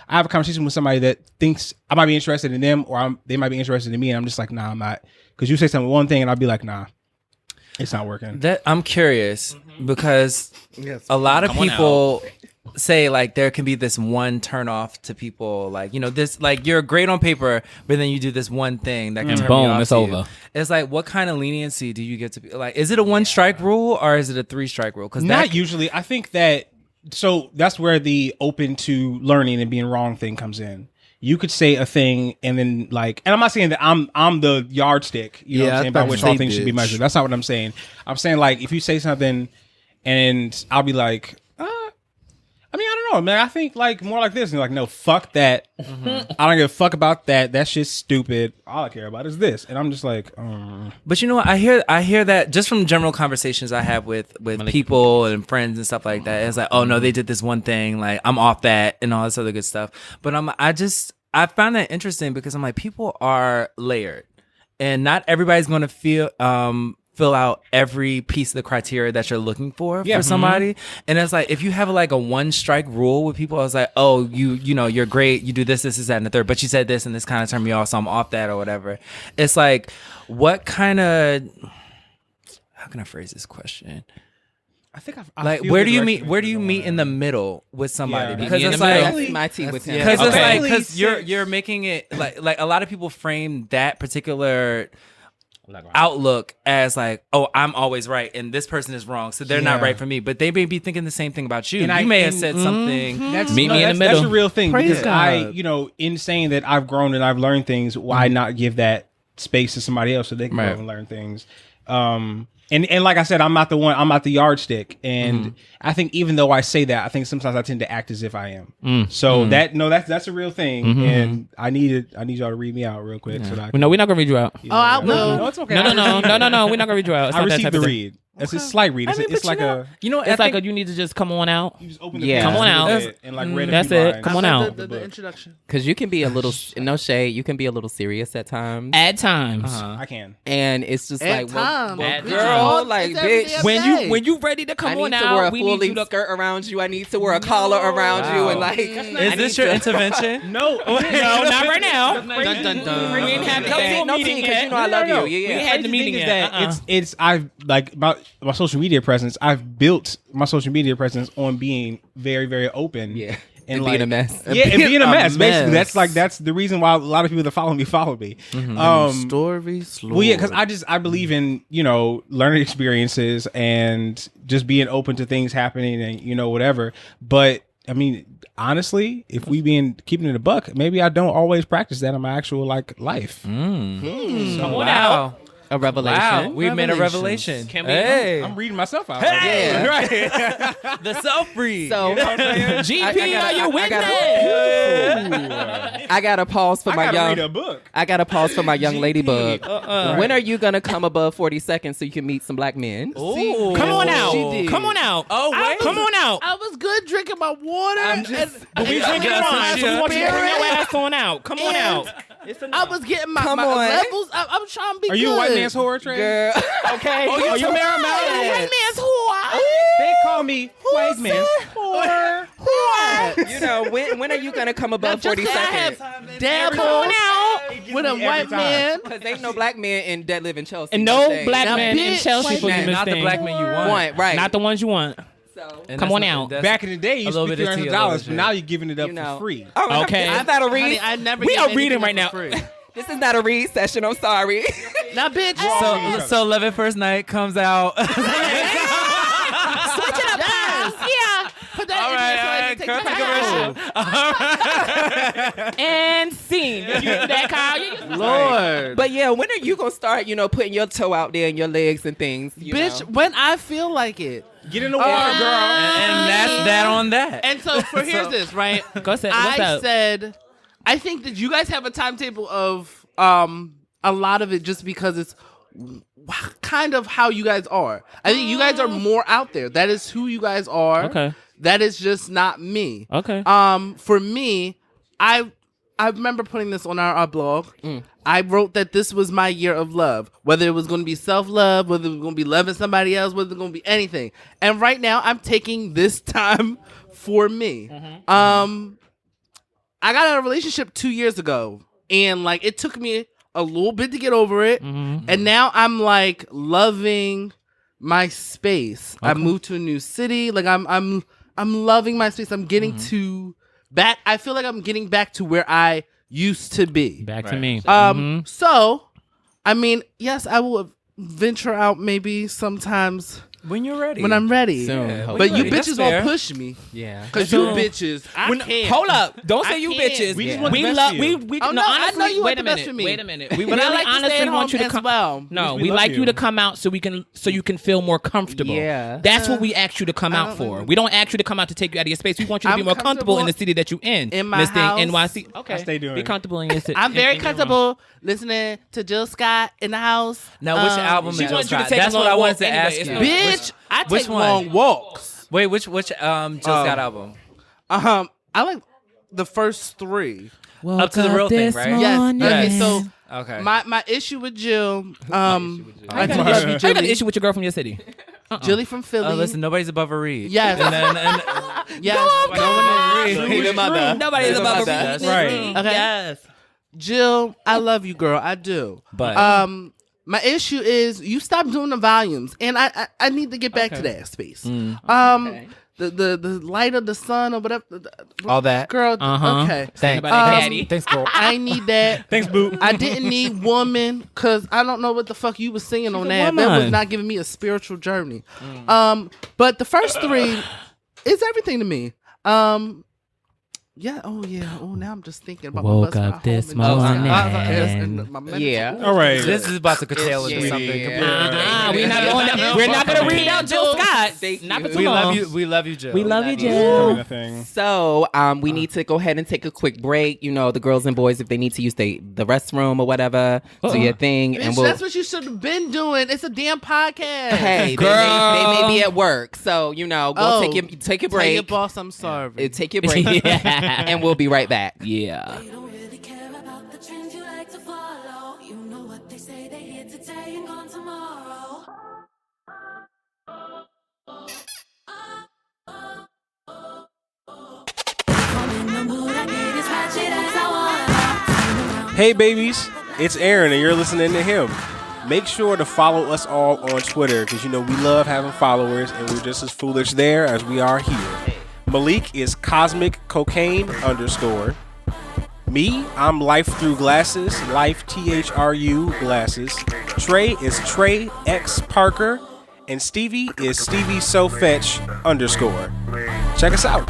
I have a conversation with somebody that thinks I might be interested in them, or they might be interested in me, and I'm just like, nah, I'm not. Because you say something one thing, and I'll be like, nah, it's not working. That I'm curious because a lot of people say like there can be this one turn off to people, like, you know, this, like, you're great on paper, but then you do this one thing that can turn boom, me off it's to you. over. It's like, what kind of leniency do you get to be like? Is it a 1-strike rule or is it a 3-strike rule? Because Not usually. I think that, so that's where the open to learning and being wrong thing comes in. You could say a thing and then like, and I'm not saying that I'm the yardstick, you know what I'm saying, by which all things should be measured. That's not what I'm saying. I'm saying, like, if you say something and I'll be like, I mean, I don't know, man. I think like more like this, and like, no, fuck that. I don't give a fuck about that. That shit's stupid. All I care about is this, and I'm just like, But you know what? I hear that just from general conversations I have with people and friends and stuff like that. It's like, oh no, they did this one thing, like I'm off that and all this other good stuff. But I found that interesting because I'm like, people are layered, and not everybody's going to fill out every piece of the criteria that you're looking for somebody. And it's like, if you have like a one strike rule with people, I was like, oh, you know, you're great. You do this, that, and the third, but you said this and this kind of turned me off. So I'm off that or whatever. It's like, what kind of, how can I phrase this question? I think like, where do you meet in the middle with somebody? Yeah. Because in it's the middle, like, that's my tea with him. because it's Okay. like, because you're making it like a lot of people frame that particular outlook as like, oh, I'm always right and this person is wrong, so they're not Yeah. right for me. But they may be thinking the same thing about you. And You may have said something. That's, Meet me in the that's middle. a real thing. Praise Because God. you know, in saying that I've grown and I've learned things, why not give that space to somebody else so they can Right. go and learn things? And like I said, I'm not the one. I'm not the yardstick. And I think even though I say that, I think sometimes I tend to act as if I am. So that's a real thing. And I need y'all to read me out real quick. So that I can, No, we're not gonna read you out. Oh, I will. No, it's okay. No, we're not gonna read you out. It's I not that received type the of thing. read. It's a slight read. It's, it's like a. You know, It's like you need to just come on out. You just open the Yeah. page Come on a little out. bit and like read a That's few it. lines. Come on out. The introduction. Because you can be a little, no shade, you can be a little serious at times. At times. I can. And it's just At like, time. well, At girl, time. like, It's every bitch. damn When day. you ready to I come need on to wear a out, we full need you length to. skirt around you. I need to wear a collar around you, and like, is this your intervention? No, No, not right now. dun, dun, dun. We ain't had the No tea, actual no meeting tea, because yet. you know I love No. you. Yeah, We yeah. had the Crazy meeting thing is yet. that it's I've like about my social media presence. I've built my social media presence on being very, very open. Yeah. And being like, a mess. Yeah, and being a mess. Basically, mess. that's the reason why a lot of people that follow me. Story slow. Well, yeah, because I believe in learning experiences and just being open to things happening and whatever. But I mean, honestly, if we keeping it a buck, maybe I don't always practice that in my actual life. Come on Wow. out. A revelation. Wow, we've made a Revelations. revelation. Can we- Hey, I'm reading myself out. hey, Yeah. right. The self-read. So, GP, are you with I gotta pause for I my gotta young. read a book. I gotta pause for my young ladybug. When are you gonna come above 40 seconds so you can meet some black men? Ooh. Come on She out. did. Come on out. Oh, wait. Come on out. I was good drinking my water. But we drinking wine, so we want you to bring your ass on out. Come on out. I was getting my Come on. levels. I'm trying to be Are you good. a white man's whore, Trey? Girl. Okay. Oh, you Maryland? White man's whore. They call me white man's whore. When are you gonna come above Just 40 to seconds? have dabble Come on out. with a every white time. man. Because ain't no black men that live in Chelsea. And no They- black Now, men in bitch, Chelsea white for man, this not the thing. black man you want. Want, right. Not the ones you want. So, And Come that's on not- out. that's- Back in the day, you A little spent bit of tea, a $300, little but bit. now you're giving it up you know. for free. Oh, Okay. It's not a Honey, read. I never We get are reading anything right now. for free. This is not a read session. I'm sorry. Now, bitch. So Love at First Night comes out. Switch it up, guys. Yeah. Put that All in right, there so I can take commercial. And scene. You do that, Kyle. Lord. But yeah, when are you gonna start? Putting your toe out there and your legs and things. Bitch, when I feel like it. Get in the water, girl. And that's that on that. And so here's this, right? Go ahead. What's I up? said, I think that you guys have a timetable of a lot of it just because it's kind of how you guys are. I think you guys are more out there. That is who you guys are. Okay. That is just not me. Okay. For me, I remember putting this on our blog. I wrote that this was my year of love. Whether it was going to be self-love, whether it was going to be loving somebody else, whether it was going to be anything. And right now, I'm taking this time for me. I got out of a relationship 2 years ago, and it took me a little bit to get over it. And now I'm loving my space. I moved to a new city. I'm loving my space. I'm getting to back. I feel like I'm getting back to where I used to be. Back to me. So, I mean, yes, I will venture out maybe sometimes When you're ready. When I'm ready. Soon, Yeah, hopefully. But you That's bitches fair. won't push me. Yeah. Because you bitches. I can't. Hold up! Don't say I you can't. bitches. We just want the We best love. for you. We. Oh, No, no, I honestly, know you want wait the a best minute. for me. Wait a minute. We But really I like to stay honestly at want home you to as come. well. No, We we love like you. you to come out so you can feel more comfortable. Yeah. That's what we asked you to come out for. We don't ask you to come out to take you out of your space. We want you to be I'm more comfortable in the comfortable city that you in. in my Miss Thing, house. NYC. Okay. I stay doing Be it. comfortable in your city. I'm very in your room. comfortable listening to Jill Scott in the house. Now, which album she is wants Jill you to Scott? take a That's what long I wanted walk to anyway. ask It's you. not- Bitch, I which take one? long walks. Wait, which Jill Scott album? I like the first 3. Up to the Real Thing, right? Yes. morning. Okay, so Okay. my issue with Jill, I got an issue- I got an Jilly. issue with your girl from your city. Jilly from Philly. Oh, listen, nobody's above a read. Yes. And Yes. Hey, mother. Nobody's Hey, above a mother. read. Right. Okay. Yes. Jill, I love you, girl. I do. But My issue is you stop doing the volumes, and I need to get back to that space. The light of the sun or whatever. all that. Girl. Uh-huh. Okay. Thanks, Thanks, girl. I need that. Thanks, boo. I didn't need woman because I don't know what the fuck you was singing on a that. That was woman. not giving me a spiritual journey. But the first 3 is everything to me. Yeah. Oh yeah. Oh, now I'm just thinking about Woke my up this and morning. my mental- Yeah. All right. This is about to curtail into Yeah. something completely We're not going to. We're not going to read out Jill Scott. Thank Not for you. too We long. love you. We love you, Jill. We love you, Doing Jill. the thing. So we need to go ahead and take a quick break. You know, the girls and boys, if they need to use the restroom or whatever, do your thing, Bitch, and we'll. that's what you should have been doing. It's a damn podcast. Hey, they may be at work, so you know, go take your Tell your break. boss I'm sorry. Take your break, and we'll be right back. Yeah. You don't really care about the trends you like to follow. You know what they say, they here today and gone tomorrow. I'm in the mood, I get as ratchet as I want. Hey babies, it's Erin and you're listening to him. Make sure to follow us all on Twitter because you know we love having followers and we're just as foolish there as we are here. Malik is Cosmic Cocaine _ Me, I'm Life Through Glasses, Life THRU Glasses. Trey is Trey X Parker, and Stevie is Stevie So Fetch _. Check us out.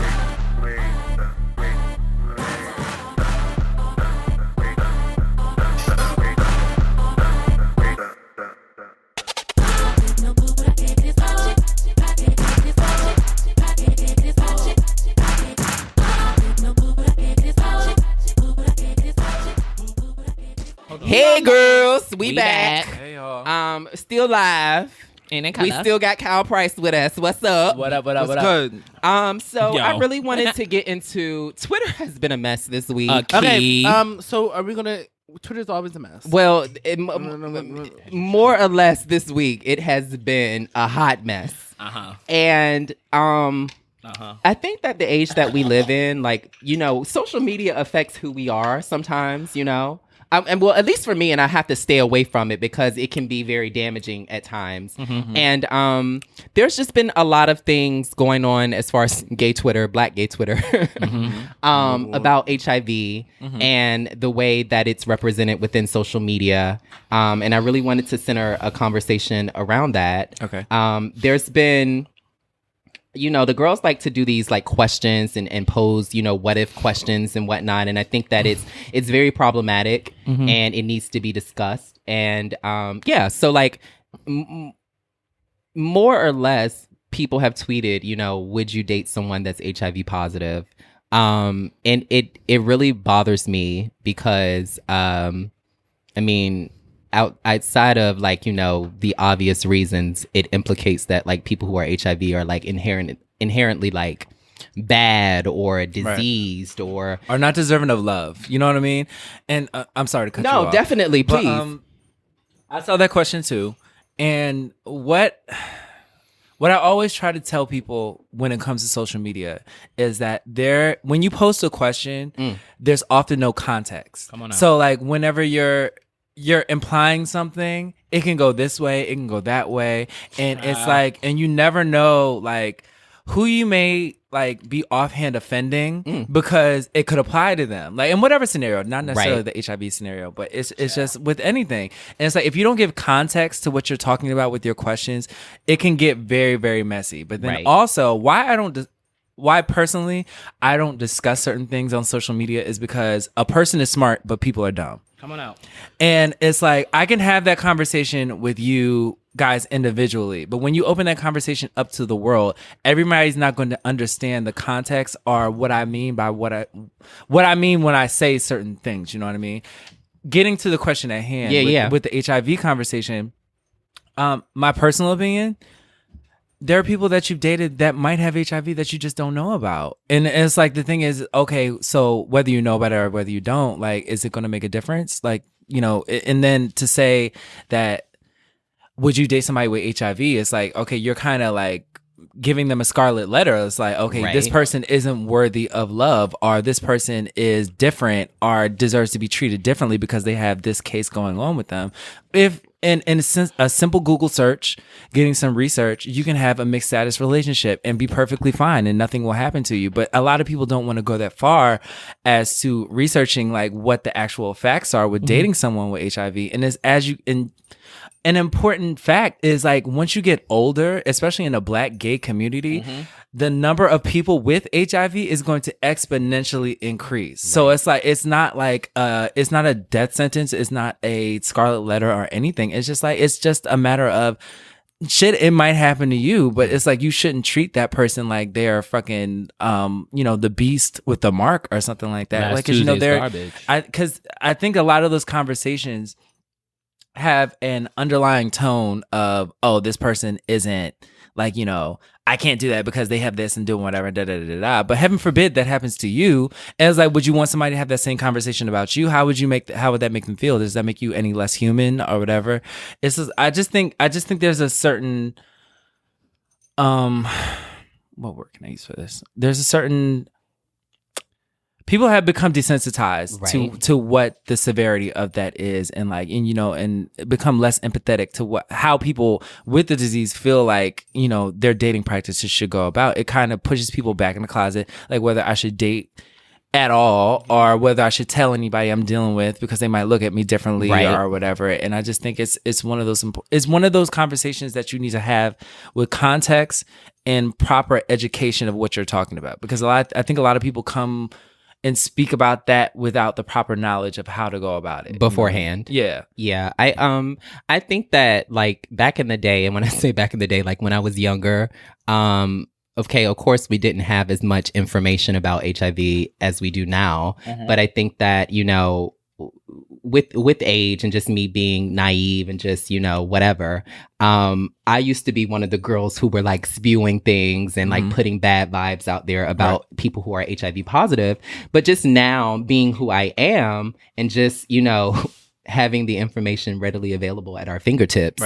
Hey, girls, we back. Hey, y'all. Still live. And then We still got Kyle Price with us. What's up? What up? What up? What up? Good. So Yo. I really wanted to get into Twitter. Has been a mess this week. Okay. So are we gonna? Twitter's always a mess. Well, more or less this week, it has been a hot mess. And I think that the age that we live in, like, you know, social media affects who we are sometimes, you know. And well, at least for me, and I have to stay away from it because it can be very damaging at times. And there's just been a lot of things going on as far as gay Twitter, Black gay Twitter, about HIV and the way that it's represented within social media. And I really wanted to center a conversation around that. Okay. There's been, you know, the girls like to do these like questions and pose, you know, what if questions and whatnot. And I think that it's very problematic and it needs to be discussed. And yeah, so like more or less people have tweeted, you know, would you date someone that's HIV positive? And it really bothers me because, I mean, outside of like, you know, the obvious reasons, it implicates that like people who are HIV are like inherently like bad or diseased or not deserving of love. You know what I mean? And I'm sorry to cut you off. no, definitely, But, please. I saw that question too. And what I always try to tell people when it comes to social media is that when you post a question, there's often no context. Come on now. So like whenever you're implying something, it can go this way, it can go that way. And it's like, and you never know like who you may like be offhand offending because it could apply to them, like in whatever scenario, not necessarily the HIV scenario, but it's just with anything. And it's like if you don't give context to what you're talking about with your questions, it can get very, very messy. But then also why personally I don't discuss certain things on social media is because a person is smart, but people are dumb. Come on out. And it's like I can have that conversation with you guys individually, but when you open that conversation up to the world, everybody's not going to understand the context or what I mean by what I mean when I say certain things. You know what I mean? Getting to the question at hand, with the HIV conversation, my personal opinion. There are people that you've dated that might have HIV that you just don't know about. And it's like, the thing is, okay, so whether you know about it or whether you don't, like, is it going to make a difference? Like, you know, and then to say that, would you date somebody with HIV? It's like, okay, you're kind of like giving them a scarlet letter. It's like, okay, this person isn't worthy of love, or this person is different or deserves to be treated differently because they have this case going on with them. If in a simple Google search, getting some research, you can have a mixed status relationship and be perfectly fine and nothing will happen to you. But a lot of people don't want to go that far as to researching like what the actual facts are with dating someone with HIV. And an important fact is like once you get older, especially in a Black gay community, the number of people with HIV is going to exponentially increase. So it's like it's not a death sentence, it's not a scarlet letter or anything. It's just a matter of shit. It might happen to you, but it's like you shouldn't treat that person like they're fucking the beast with the mark or something like that. Like, because they're garbage. Because I think a lot of those conversations have an underlying tone of, oh, this person isn't like, I can't do that because they have this and doing whatever, da da da da. But heaven forbid that happens to you. And it's like, would you want somebody to have that same conversation about you? How would that make them feel? Does that make you any less human or whatever? It's just, I just think there's a certain, what word can I use for this? There's a certain, people have become desensitized to what the severity of that is, and become less empathetic to how people with the disease feel like, their dating practices should go about. It kind of pushes people back in the closet, like whether I should date at all or whether I should tell anybody I'm dealing with because they might look at me differently or whatever. And I just think it's one of those conversations that you need to have with context and proper education of what you're talking about, because I think a lot of people come and speak about that without the proper knowledge of how to go about it beforehand. Yeah. I think that like back in the day, and when I say back in the day, like when I was younger, okay, of course we didn't have as much information about HIV as we do now, but I think that with age and just me being naive and just whatever, I used to be one of the girls who were like spewing things and like putting bad vibes out there about people who are HIV positive. But just now being who I am and just having the information readily available at our fingertips,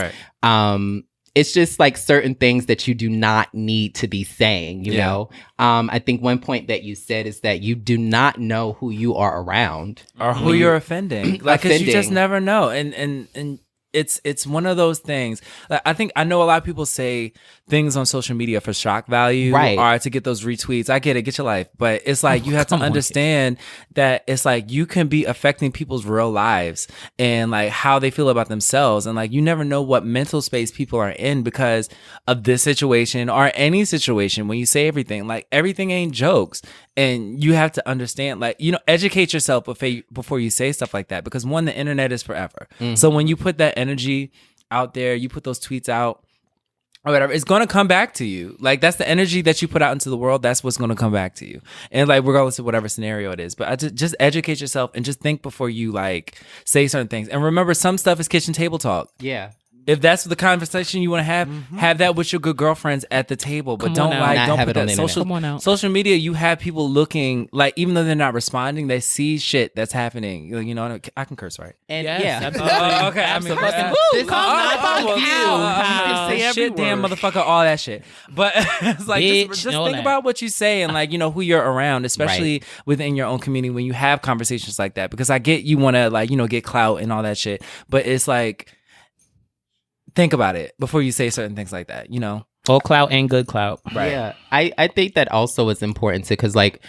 it's just like certain things that you do not need to be saying, you know? I think one point that you said is that you do not know who you are around. Or who you're offending. Like, because you just never know. And it's one of those things. Like, I know a lot of people say things on social media for shock value or to get those retweets. I get it, get your life. But it's like you have to understand that it's like you can be affecting people's real lives and like how they feel about themselves. And like you never know what mental space people are in because of this situation or any situation. When you say everything, like everything ain't jokes. And you have to understand, like, educate yourself before you say stuff like that. Because one, the internet is forever. So when you put that energy out there, you put those tweets out or whatever, it's going to come back to you. Like, that's the energy that you put out into the world. That's what's going to come back to you. And like, regardless of whatever scenario it is, but just educate yourself and just think before you like say certain things. And remember, some stuff is kitchen table talk. Yeah. If that's the conversation you want to have that with your good girlfriends at the table. But don't put that social media. You have people looking like, even though they're not responding, they see shit that's happening. I can curse, right? And absolutely. Okay, absolutely. This is not about you. You can say shit, damn motherfucker, all that shit. But it's like just think about what you say and like who you're around, especially within your own community when you have conversations like that. Because I get you want to like get clout and all that shit, but it's like, think about it before you say certain things like that, Full clout and good clout. Right. Yeah, I think that also is important too, because like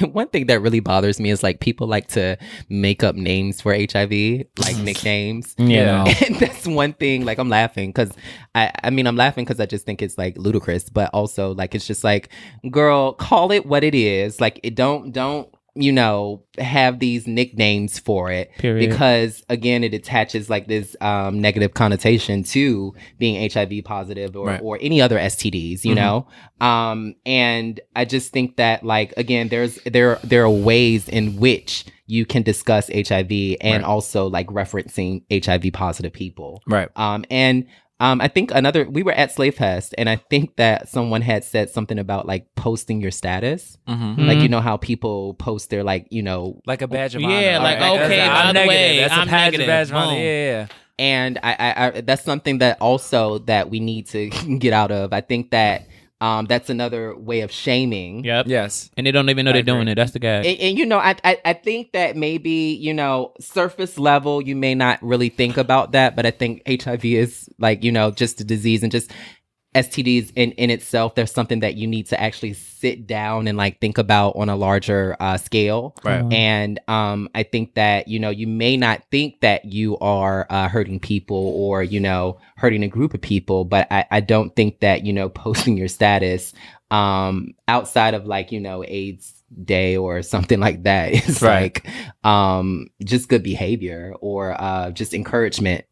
one thing that really bothers me is like people like to make up names for HIV, like nicknames. Yeah. And that's one thing. Like I'm laughing because I'm laughing because I just think it's like ludicrous, but also like it's just like, girl, call it what it is. Like it don't have these nicknames for it. Period. Because again, it attaches like this negative connotation to being HIV positive or any other STDs, you know? And I just think that like, again, there are ways in which you can discuss HIV and also like referencing HIV positive people. Right. I think we were at Slave Fest, and I think that someone had said something about like posting your status. Like, you know how people post their like, Like a badge of honor. Yeah, like, okay, by the way, that's a I'm badge negative. of honor. Boom. Yeah. and I that's something that also that we need to get out of. I think that that's another way of shaming. Yep. Yes. And they don't even know they're doing it. That's the guy. And I think that maybe, surface level, you may not really think about that, but I think HIV is like, just a disease, and just STDs in itself. There's something that you need to actually sit down and like think about on a larger scale. Right. And I think that, you may not think that you are hurting people or, hurting a group of people, but I don't think that, posting your status outside of like, AIDS Day or something like that is like just good behavior or just encouragement,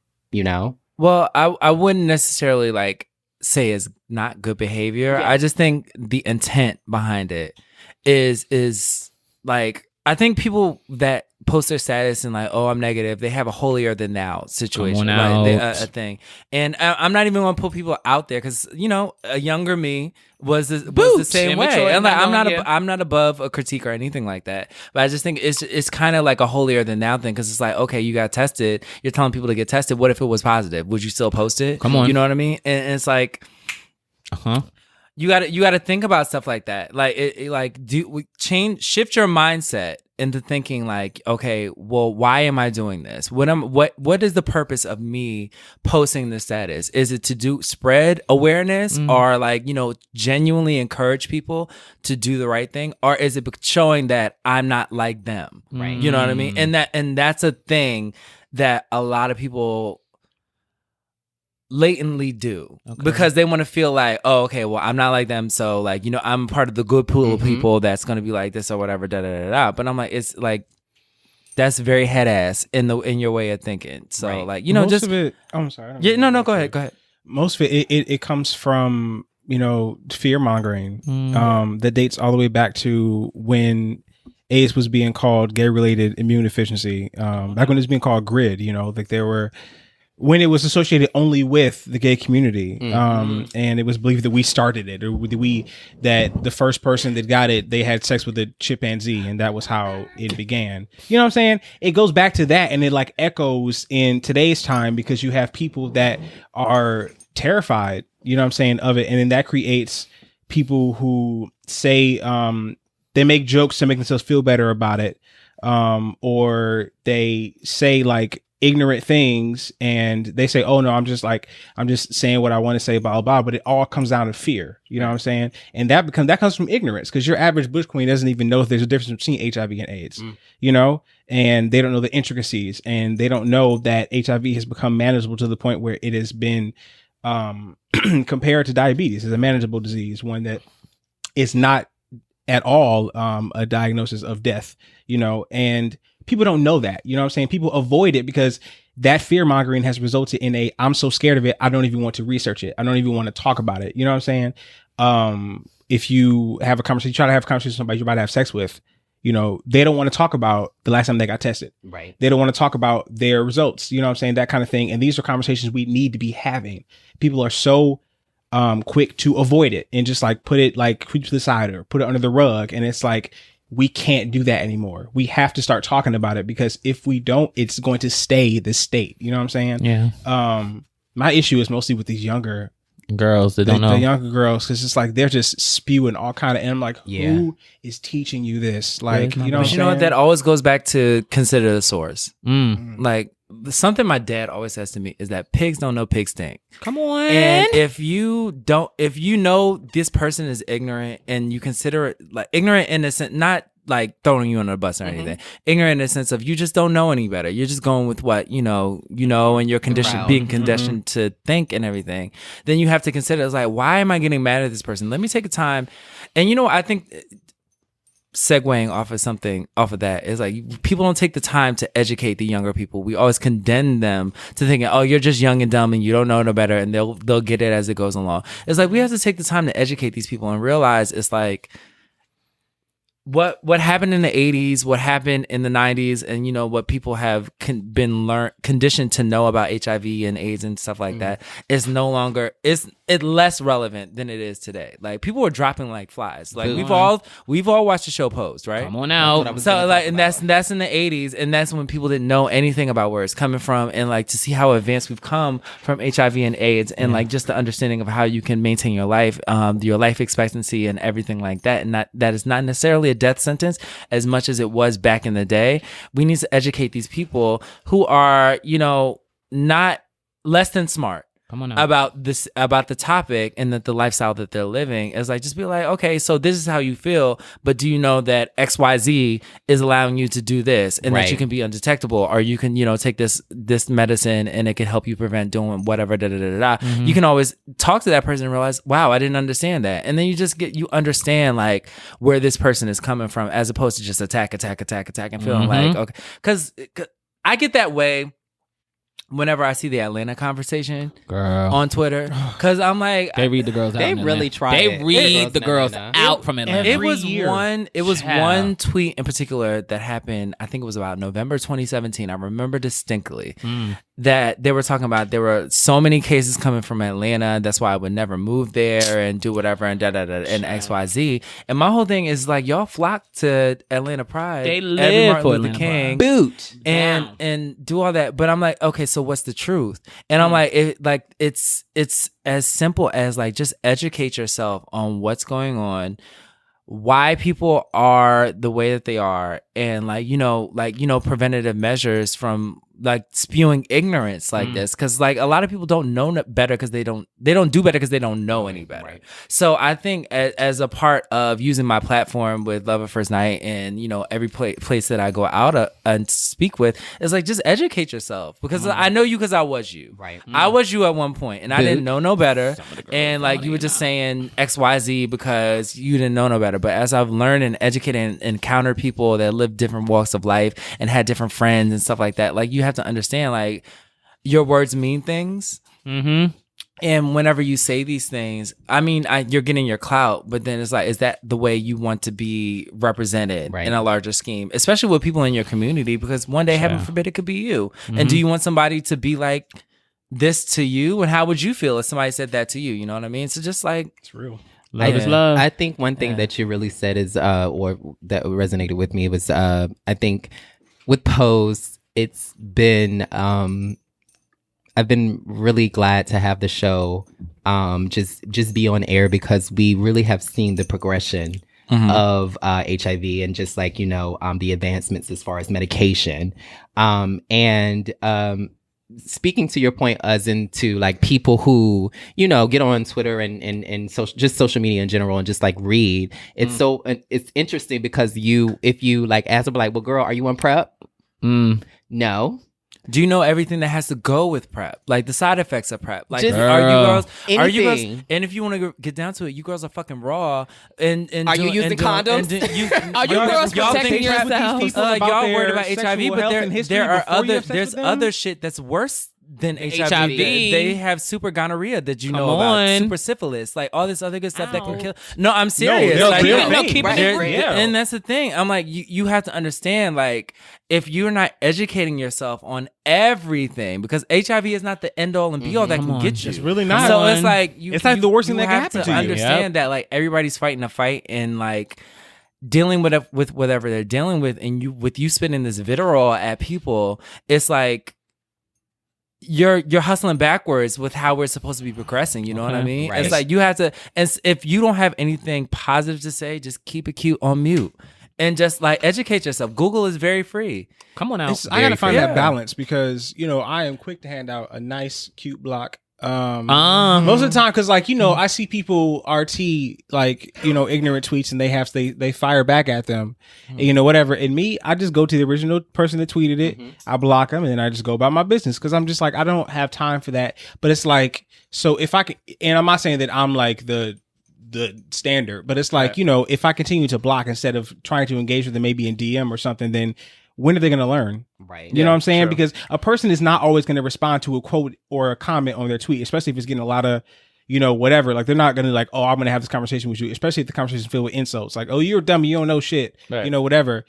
Well, I wouldn't necessarily like say is not good behavior. Yeah. I just think the intent behind it is like, I think people that post their status and like, oh, I'm negative, they have a holier than thou situation, Come on right? out. A thing. And I'm not even going to put people out there because a younger me was the same way. Immature, And like, not I'm not above a critique or anything like that. But I just think it's kind of like a holier than thou thing, because it's like, okay, you got tested. You're telling people to get tested. What if it was positive? Would you still post it? Come on. You know what I mean? And it's like, you got to think about stuff like that. Like shift your mindset into thinking like, okay, well, why am I doing this? What is the purpose of me posting this status? Is it to spread awareness or like, genuinely encourage people to do the right thing? Or is it showing that I'm not like them? Right. You know what I mean? And that's a thing that a lot of people latently do because they want to feel like, oh, okay, well, I'm not like them, so like, I'm part of the good pool of people that's gonna be like this or whatever, da da da da. But I'm like, it's like, that's very head ass in your way of thinking. So like, Most just of it. Oh, I'm sorry. yeah, no, go ahead. Most of it comes from fear mongering that dates all the way back to when AIDS was being called gay related immune deficiency. Back when it was being called GRID, like there were. When it was associated only with the gay community, and it was believed that we started it, or that the first person that got it, they had sex with a chimpanzee, and that was how it began. You know what I'm saying? It goes back to that, and it like echoes in today's time because you have people that are terrified, you know what I'm saying, of it, and then that creates people who say they make jokes to make themselves feel better about it, or they say like ignorant things and they say, oh no, I'm just saying what I want to say, blah, blah, blah. But it all comes down to fear. You know what I'm saying? And that comes from ignorance, because your average bush queen doesn't even know if there's a difference between HIV and AIDS, and they don't know the intricacies, and they don't know that HIV has become manageable to the point where it has been compared to diabetes as a manageable disease, one that is not at all a diagnosis of death, and people don't know that, you know what I'm saying? People avoid it because that fear mongering has resulted in I'm so scared of it, I don't even want to research it. I don't even want to talk about it. You know what I'm saying? If you have a conversation, you try to have a conversation with somebody you're about to have sex with, they don't want to talk about the last time they got tested. Right. They don't want to talk about their results, you know what I'm saying? That kind of thing. And these are conversations we need to be having. People are so quick to avoid it and just like put it like creep to the side or put it under the rug. And it's like, we can't do that anymore. We have to start talking about it, because if we don't, it's going to stay the state. You know what I'm saying? Yeah. My issue is mostly with these younger Girls that don't know. The younger girls, because it's like they're just spewing all kind of, and I'm like, Yeah. who is teaching you this? Like, you know, But what you know what? I'm That saying? always goes back to consider the source. Mm. Like something my dad always says to me is that pigs don't know pig stink. Come on. And if you know this person is ignorant and you consider it like ignorant in the sense, not like throwing you under the bus or anything, ignorant in the sense of you just don't know any better. You're just going with what you know, and you're being conditioned to think and everything. Then you have to consider, it's like, why am I getting mad at this person? Let me take a time. And I think segueing off of that is like, people don't take the time to educate the younger people. We always condemn them to thinking, oh, you're just young and dumb and you don't know no better, and they'll get it as it goes along. It's like we have to take the time to educate these people and realize it's like what happened in the 80s, what happened in the 90s, and what people have been conditioned to know about HIV and AIDS and stuff like that is no longer it's less relevant than it is today. Like people were dropping like flies. Like we've all watched the show Posed, right? Come on out. So like, and that's in the 80s, and that's when people didn't know anything about where it's coming from, and like to see how advanced we've come from HIV and AIDS, and like just the understanding of how you can maintain your life expectancy and everything like that, and that is not necessarily a death sentence as much as it was back in the day. We need to educate these people who are not less than smart about the topic and the lifestyle that they're living. Is like, just be like, okay, so this is how you feel, but do you know that XYZ is allowing you to do this, and that you can be undetectable, or you can take this medicine and it can help you prevent doing whatever, You can always talk to that person and realize, wow, I didn't understand that, and then you understand like where this person is coming from, as opposed to just attack and feeling like, okay, because I get that way whenever I see the Atlanta conversation on Twitter, because I'm like, they read the girls out. They really try. They read the girls out from Atlanta. It was one tweet in particular that happened. I think it was about November 2017. I remember distinctly that they were talking about there were so many cases coming from Atlanta. That's why I would never move there and do whatever and and XYZ. And my whole thing is like, y'all flock to Atlanta Pride. They every live Martin for Luther Atlanta King Boot and do all that. But I'm like, okay, so what's the truth? And I'm like, it's as simple as like, just educate yourself on what's going on, why people are the way that they are, and preventative measures from like spewing ignorance like this, because like a lot of people don't know better because they don't do better because they don't know any better. Right. So I think as a part of using my platform with Love at First Night and every place that I go out and speak with, is like, just educate yourself, because I know you because I was you. Right. I was you at one point, and I didn't know no better, and like you were just saying XYZ because you didn't know no better. But as I've learned and educated and encountered people that live different walks of life and had different friends and stuff like that, like you have to understand like your words mean things. And whenever you say these things, I mean, you're getting your clout, but then it's like, is that the way you want to be represented in a larger scheme, especially with people in your community? Because one day, heaven forbid, it could be you. And do you want somebody to be like this to you? And how would you feel if somebody said that to you? You know what I mean? So just like, It's real. Love is love. I think one thing that you really said is, or that resonated with me was, I think with Pose, it's been, I've been really glad to have the show just be on air, because we really have seen the progression of HIV and just like, the advancements as far as medication. Speaking to your point, as into like people who, get on Twitter and just social media in general and just like read. It's so, it's interesting because if you like ask them like, well, girl, are you on PrEP? No. do you know everything that has to go with PrEP? Like the side effects of PrEP? Like, Just are you girls? anything. Are you girls? And if you want to get down to it, you girls are fucking raw. And Are you using condoms? Are you girls protecting yourselves? Y'all worried about HIV, but there are other shit that's worse than HIV. They have super gonorrhea that you know about, super syphilis, like all this other good stuff that can kill. No, I'm serious. And that's the thing. I'm like, you have to understand, like, if you're not educating yourself on everything, because HIV is not the end all and be all that can get you. It's really not. So it's like it's like the worst thing that can happen to you. Understand that like everybody's fighting a fight and like dealing with whatever they're dealing with, and you spitting this vitriol at people, it's like, you're hustling backwards with how we're supposed to be progressing. You know what I mean? Right. It's like you have to, and if you don't have anything positive to say, just keep it cute on mute and just like educate yourself. Google is very free. Come on out. I gotta find fair. that balance because I am quick to hand out a nice, cute block. Uh-huh. Most of the time, because I see people RT ignorant tweets and they fire back at them, and, whatever. And me, I just go to the original person that tweeted it. I block them, and then I just go about my business because I'm just like I don't have time for that. But it's like, so if I could, and I'm not saying that I'm like the standard, but it's like if I continue to block instead of trying to engage with them maybe in DM or something, then when are they going to learn? Right. You know what I'm saying? True. Because a person is not always going to respond to a quote or a comment on their tweet, especially if it's getting a lot of, whatever. Like they're not going to like, oh, I'm going to have this conversation with you, especially if the conversation is filled with insults. Like, oh, you're dumb. You don't know shit. Right. Whatever.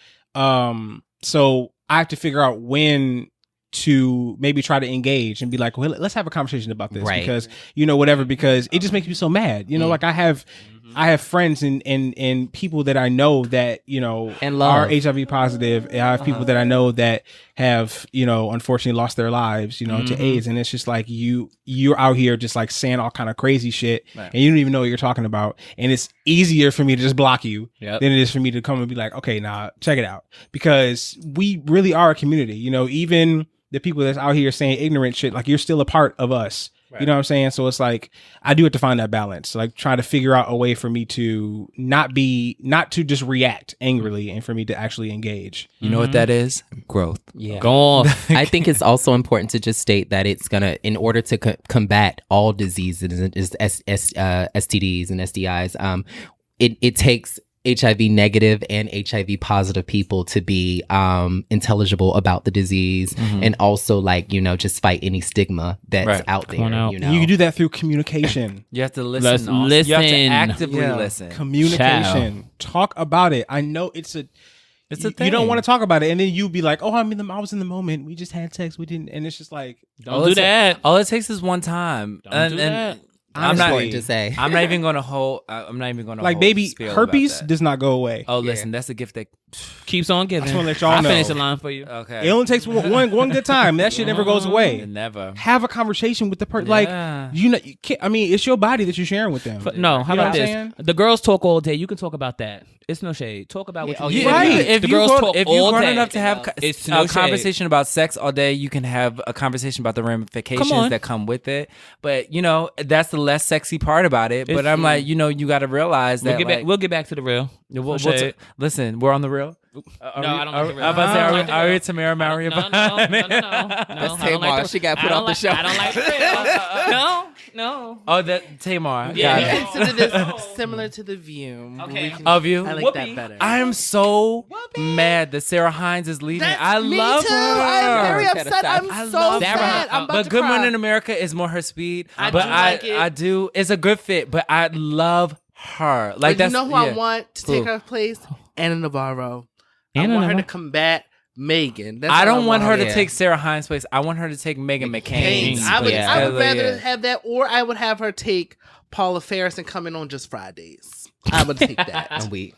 So I have to figure out when to maybe try to engage and be like, well, let's have a conversation about this because, whatever, because it just makes me so mad. Like I have friends and people that I know that, And love. are HIV positive. And I have people that I know that have, unfortunately lost their lives, to AIDS. And it's just like you're out here just like saying all kind of crazy shit and you don't even know what you're talking about. And it's easier for me to just block you than it is for me to come and be like, okay, nah, check it out. Because we really are a community, even the people that's out here saying ignorant shit, like you're still a part of us. Right. You know what I'm saying? So it's like I do have to find that balance, like try to figure out a way for me to not to just react angrily and for me to actually engage. You know what that is? Growth. Yeah. Go off. I think it's also important to just state that it's gonna, in order to combat all diseases, STDs and STIs, it takes HIV negative and HIV positive people to be intelligible about the disease and also just fight any stigma that's out there. out. You can do that through communication. You have to listen. Let's also. listen. You have to actively listen. Communication. Talk about it. I know it's a thing. You don't want to talk about it, and then you be like, "Oh, I was in the moment. We just had sex. We didn't." And it's just like, Don't do that. All it takes is one time. Don't do that. I'm not going to say. I'm not even going to hold. I'm not even going to like, baby, spiel herpes about that. does not go away. Oh, listen, that's a gift that Keeps on giving. I just wanna let y'all I'll know. finish the line for you. okay. It only takes one good time. That shit never goes away. Never. Have a conversation with the person. Yeah. Like, you can't, I mean, it's your body that you're sharing with them. No, how You know about what I'm this? saying? The girls talk all day. You can talk about that. It's no shade. Talk about what you Yeah, Right. If The you girls grown, talk if you all grown day. enough to have It's a no shade. conversation about sex all day, you can have a conversation about the ramifications Come on. that come with it. But that's the less sexy part about it. But I'm like, you got to realize that We'll get back to the real. we'll No shade. listen, we're on the real. No, I don't like the real. I'm about to say, I don't like the are we real. Tamara Maria? No. That's Tamar. She got put off the show. I don't like the real. No. Oh, that Tamar. Yeah. Got We it. consider this similar to The View. Okay. We can- Of You? I like Whoopi. that better. I am so mad that Sarah Hines is leaving. I Me love too. her. I'm very Gotta upset. stop. I'm I so love sad. her. I'm about But to Good cry. Morning America is more her speed. I but do like it. I do. It's a good fit, but I love her. Like But that's you know who I want to take Who? her place? Anna Navarro. Anna I want her Navarro? to combat Megan. That's I what don't want her to Yeah. take Sarah Hines' place. I want her to take Megan McCain's McCain's. I would, place. I would Yeah. rather have that, or I would have her take Paula Ferris and come in on just Fridays. I would take that. And we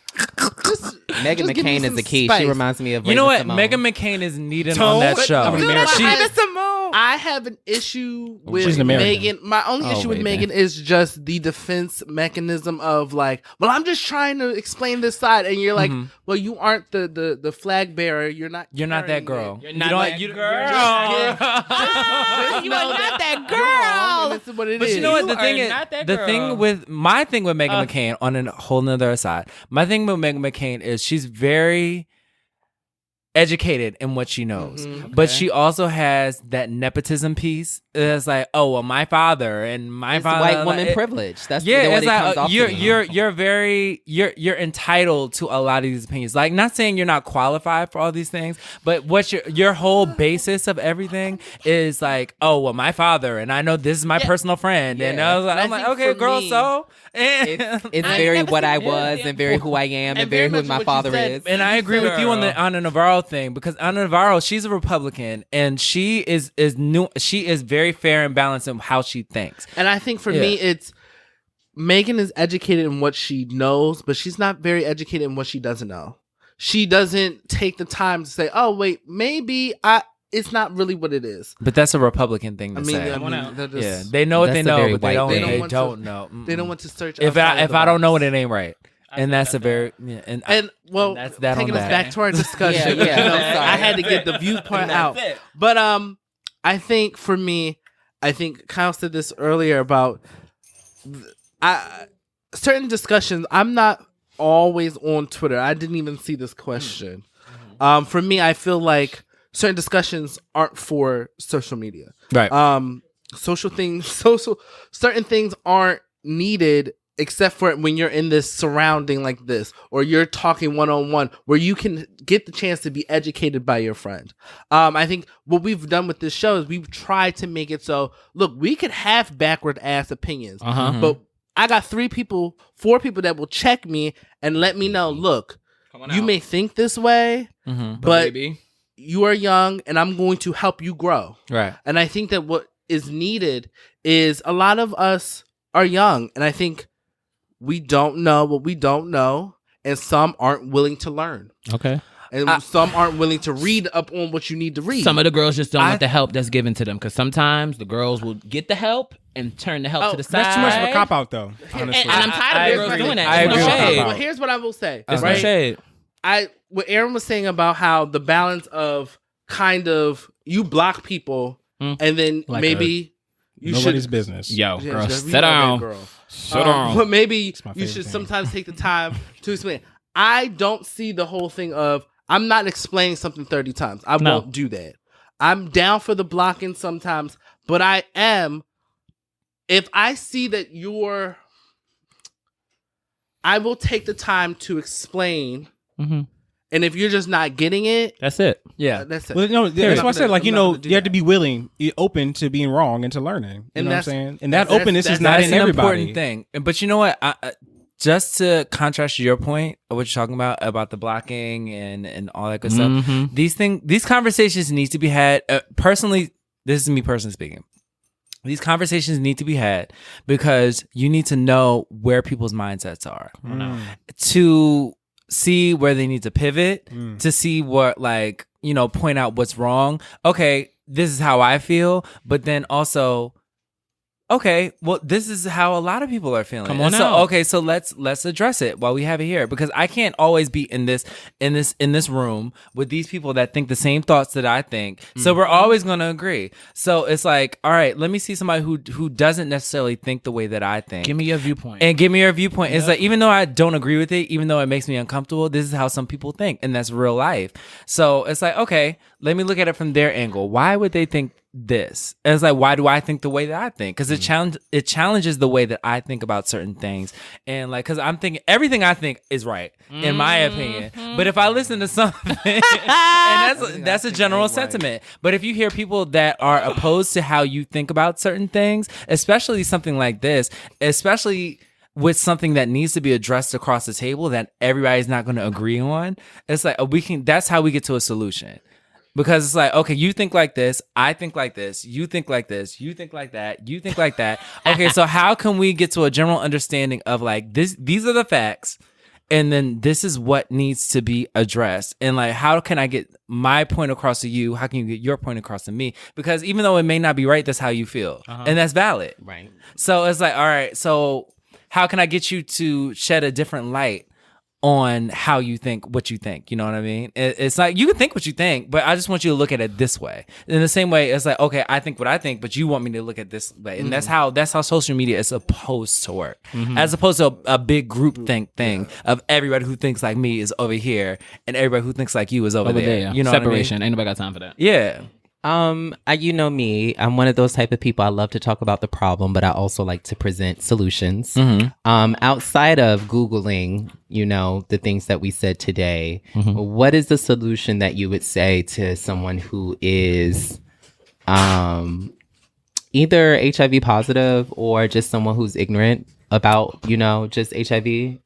Just- Megan just give me McCain is some the key. spice. She reminds me of You know what? Raven-Symoné. Megan McCain is needed Tone? on that show. I'm You know American. what? She- I have an issue with She's an American. Megan. My only issue with Raven. Megan is just the defense mechanism of like, well, I'm just trying to explain this side, and you're like, well, you aren't the flag bearer. You're not You're not that carrying girl. it. You're not that you, girl. Just You know are not that you're wrong, girl. and this is what it But is. you know what? The You thing are is, not that the girl. thing with my thing with Megan McCain on a whole nother side. My thing with Megan McCain is she's very educated in what she knows, but she also has that nepotism piece. It's like, oh well, my father and my It's father, white woman like, privilege. That's yeah, the way it's it comes like off to me. you're entitled to a lot of these opinions. Like, not saying you're not qualified for all these things, but what your whole basis of everything is like, oh well, my father and I know this is my personal friend, and I was like, And I I'm like, think okay, for girl, me, so It's very what I was and very who I am and very who much my what you father said. is. And I agree with you on the Girl. Anna Navarro thing, because Anna Navarro, she's a Republican and she is new. She is very fair and balanced in how she thinks. And I think for me, it's Megan is educated in what she knows, but she's not very educated in what she doesn't know. She doesn't take the time to say, "Oh, wait, maybe it's not really what it is. But that's a Republican thing to say. they're just, Yeah, they know what That's they a know, very but they white don't. thing. They want to- don't know. They don't want to search. If outside of I the don't know box. it ain't right, and that's a very And well, and that's that on taking us that. back to our discussion. Yeah, yeah. you know, I'm sorry. I had to get the viewpoint out. But I think for me, I think Kyle said this earlier about certain discussions. I'm not always on Twitter. I didn't even see this question. For me, I feel like certain discussions aren't for social media. Right. Certain things aren't needed except for when you're in this surrounding like this, or you're talking one-on-one where you can get the chance to be educated by your friend. I think what we've done with this show is we've tried to make it so, look, we could have backward ass opinions, but I got 4 people that will check me and let me know, look, you may think this way, but you are young and I'm going to help you grow. Right. And I think that what is needed is, a lot of us are young, and I think we don't know what we don't know, and some aren't willing to learn. Okay. And some aren't willing to read up on what you need to read. Some of the girls just don't want the help that's given to them, because sometimes the girls will get the help and turn the help to the side. That's too much of a cop out, though. Honestly, And I'm tired of girls doing that. I It's no agree with shade. that. Well, here's what I will say. It's no right? shade. What Erin was saying about how the balance of kind of you block people and then Like maybe you nobody's should business. Yo, Yeah, girl, you sit know that down. girl. Sit down. But maybe my you favorite should thing. sometimes take the time to explain. I don't see the whole thing of, I'm not explaining something 30 times. I won't do that. I'm down for the blocking sometimes, but I am, if I see that I will take the time to explain. And if you're just not getting it, That's it. Yeah. that's it. Well, no, that's why I said, like, I'm not gonna do you have that. to be willing, open to being wrong and to learning. You And know what I'm that's- saying? And that that's- openness is that's- not That's in an everybody. important thing. But you know what? Just to contrast your point of what you're talking about the blocking and all that good stuff, these conversations need to be had. Personally, this is me personally speaking. These conversations need to be had because you need to know where people's mindsets are to see where they need to pivot, to see what, like, point out what's wrong. Okay, this is how I feel, but then also, okay, well, this is how a lot of people are feeling. Come on And so, out. okay, so let's address it while we have it here, because I can't always be in this room with these people that think the same thoughts that I think. So we're always going to agree. So it's like, all right, let me see somebody who doesn't necessarily think the way that I think. Give me your viewpoint. And give me your viewpoint. It's like, even though I don't agree with it, even though it makes me uncomfortable, this is how some people think, and that's real life. So it's like, okay, let me look at it from their angle. Why would they think this? And it's like, why do I think the way that I think? Because it challenges the way that I think about certain things. And like, because I'm thinking everything I think is right, in my opinion. But if I listen to something, and that's a general sentiment. But if you hear people that are opposed to how you think about certain things, especially something like this, especially with something that needs to be addressed across the table that everybody's not going to agree on, it's like that's how we get to a solution. Because it's like, okay, you think like this, I think like this, you think like this, you think like that, you think like that. Okay, so how can we get to a general understanding of, like, these are the facts, and then this is what needs to be addressed. And like, how can I get my point across to you? How can you get your point across to me? Because even though it may not be right, that's how you feel. And that's valid. Right. So it's like, all right, so how can I get you to shed a different light on how you think what you think? You know what I mean? It's like, you can think what you think, but I just want you to look at it this way. In the same way, it's like, okay, I think what I think, but you want me to look at this way. And that's how social media is supposed to work. As opposed to a big group think thing of everybody who thinks like me is over here and everybody who thinks like you is over there. You know Separation. what I mean? Ain't nobody got time for that. Yeah. You know me, I'm one of those type of people. I love to talk about the problem, but I also like to present solutions. Outside of Googling, the things that we said today, what is the solution that you would say to someone who is either HIV positive or just someone who's ignorant about, just HIV?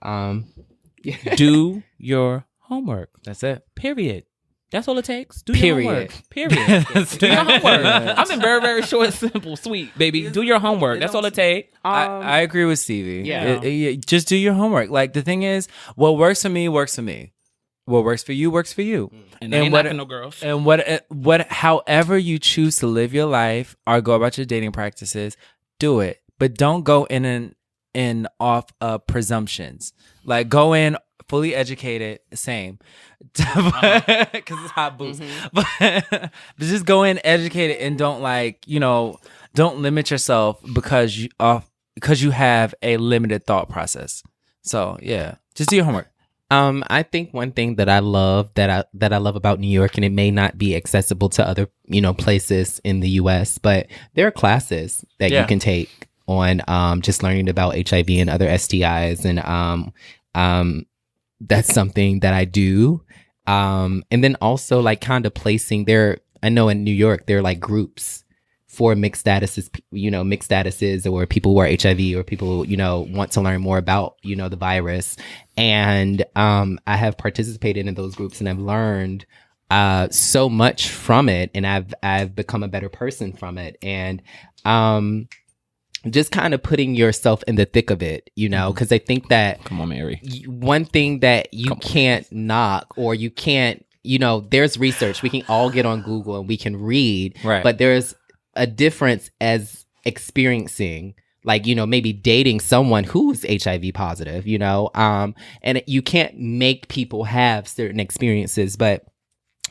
Do your homework. That's it. Period. That's all it takes. Do Period. your homework. Period. Do your homework. I'm in very, very short, simple, sweet, baby. Do your homework. That's all it takes. I agree with Stevie. Yeah. Just do your homework. Like, the thing is, what works for me works for me. what works for you works for you. And I ain't knocking no girls. And however you choose to live your life or go about your dating practices, do it. But don't go in off of presumptions. Like go in fully educated, same. Because it's hot boost. But just go in educated and don't don't limit yourself because you have a limited thought process. So yeah, just do your homework. I think one thing that I love that I love about New York, and it may not be accessible to other places in the U.S., but there are classes that you can take on just learning about HIV and other STIs, and that's something that I do. And then also like kind of placing there. I know in New York there are like groups for mixed statuses or people who are HIV or people, want to learn more about, the virus. And I have participated in those groups and I've learned so much from it, and I've become a better person from it. And just kind of putting yourself in the thick of it, because I think that Come on, Mary. one thing that you can't knock, or you can't, there's research. We can all get on Google and we can read, right? But there's a difference as experiencing, like, maybe dating someone who's HIV positive, and you can't make people have certain experiences, but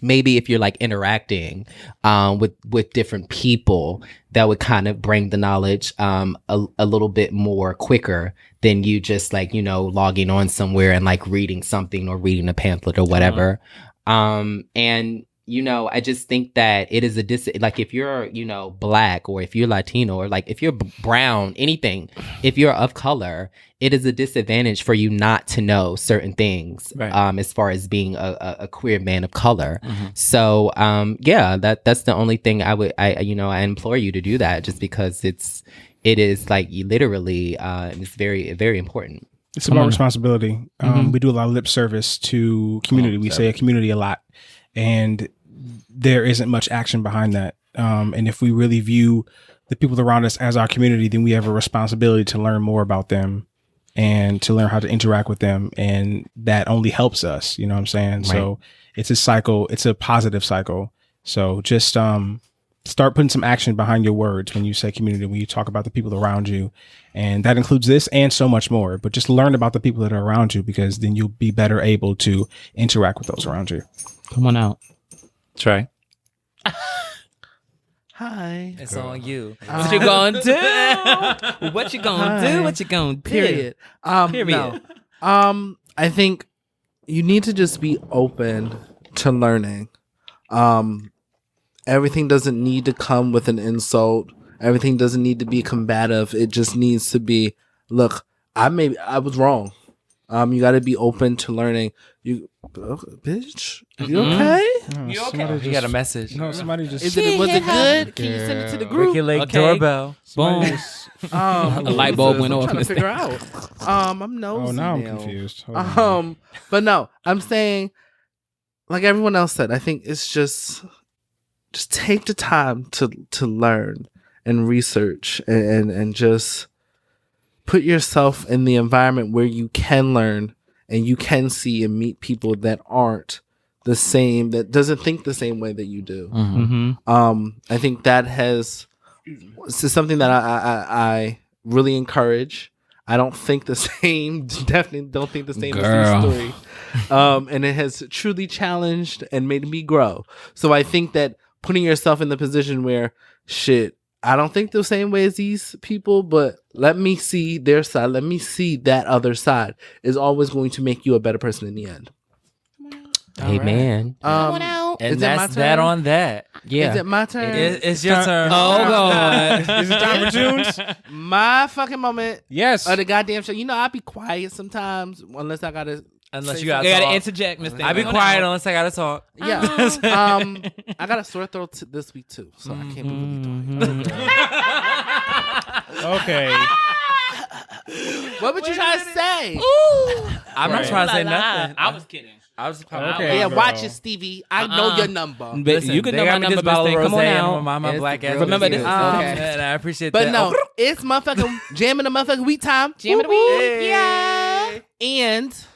maybe if you're like interacting with different people, that would kind of bring the knowledge a little bit more quicker than you just like, logging on somewhere and like reading something or reading a pamphlet or whatever. And I just think that it is like if you're, Black, or if you're Latino, or like if you're brown, anything, if you're of color, it is a disadvantage for you not to know certain things, right. As far as being a queer man of color. So, that's the only thing I implore you to do that, just because it is like you literally, it's very, very important. It's about responsibility. We do a lot of lip service to community. We say a community a lot. And there isn't much action behind that. And if we really view the people around us as our community, then we have a responsibility to learn more about them and to learn how to interact with them. And that only helps us, you know what I'm saying? Right. So it's a cycle. It's a positive cycle. So just start putting some action behind your words when you say community, when you talk about the people around you. And that includes this and so much more. But just learn about the people that are around you, because then you'll be better able to interact with those around you. Come on out. Trey. Hi. It's on you. What you gonna do? What you gonna do? What you gonna do? Period. Period. No. I think you need to just be open to learning. Everything doesn't need to come with an insult. Everything doesn't need to be combative. It just needs to be, look, I was wrong. You got to be open to learning. Bitch, you okay? You okay? You got a message. No, somebody just. Was it good? Can you send it to the group? Ricky Lake Okay. doorbell. Boom. A light bulb went off. I'm trying to figure out. I'm nosy. Oh, now I'm now. confused. Hold on. But no, I'm saying, like everyone else said, I think it's just take the time to learn and research and just put yourself in the environment where you can learn and you can see and meet people that aren't the same, that doesn't think the same way that you do. I think that is something that I really encourage. I don't think the same, definitely don't think the same as the story. And it has truly challenged and made me grow. So I think that putting yourself in the position where, shit, I don't think the same way as these people, but let me see their side. Let me see that other side is always going to make you a better person in the end. Amen. And is it my that's that turn? on that. Yeah. Is it my turn? It's your turn. Oh God. Is it time for tunes? My fucking moment Yes. of the goddamn show. I be quiet sometimes unless I gotta. Unless say you got You gotta talk. interject, Mr. I be quiet unless I gotta talk. Yeah. I got a sore throat this week too, so I can't be really talking. Okay. What would you try to say? I'm not trying to say nothing. I was kidding. I was Okay. Yeah, bro. watch it, Stevie. I know your number. But Listen, you can they know got my me number, this bottle Mr. of Come on rosé. out. I'm my It's black the ass. real Remember deal. this. And I appreciate But that. no, it's motherfucking jamming the motherfucking week time. Jam of the week. Yeah. And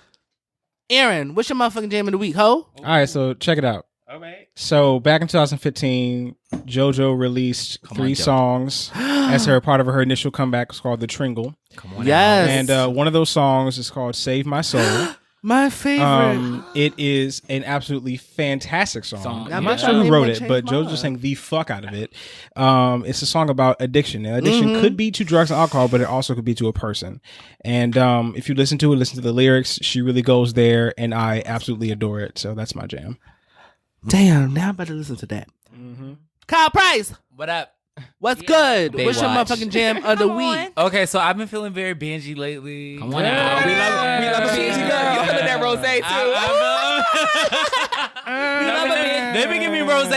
Erin, what's your motherfucking jam of the week, ho? All right, so check it out. All right. So back in 2015, JoJo released 3 songs as part of her initial comeback. It's called The Tringle. Come on. Yes. And one of those songs is called Save My Soul. My favorite. It is an absolutely fantastic song. I'm Yeah. not sure who wrote it, Change but my JoJo mind. sang the fuck out of it. It's a song about addiction. And addiction could be to drugs and alcohol, but it also could be to a person. And if you listen to the lyrics, she really goes there, and I absolutely adore it. So that's my jam. Damn, now I'm about to listen to that. Kyle Price, What up? what's good? Baywatch. What's your motherfucking jam of the week? Okay, so I've been feeling very banjee lately. Come on now. We love a Banjee girl. You feeling that rose too? They've been giving me rose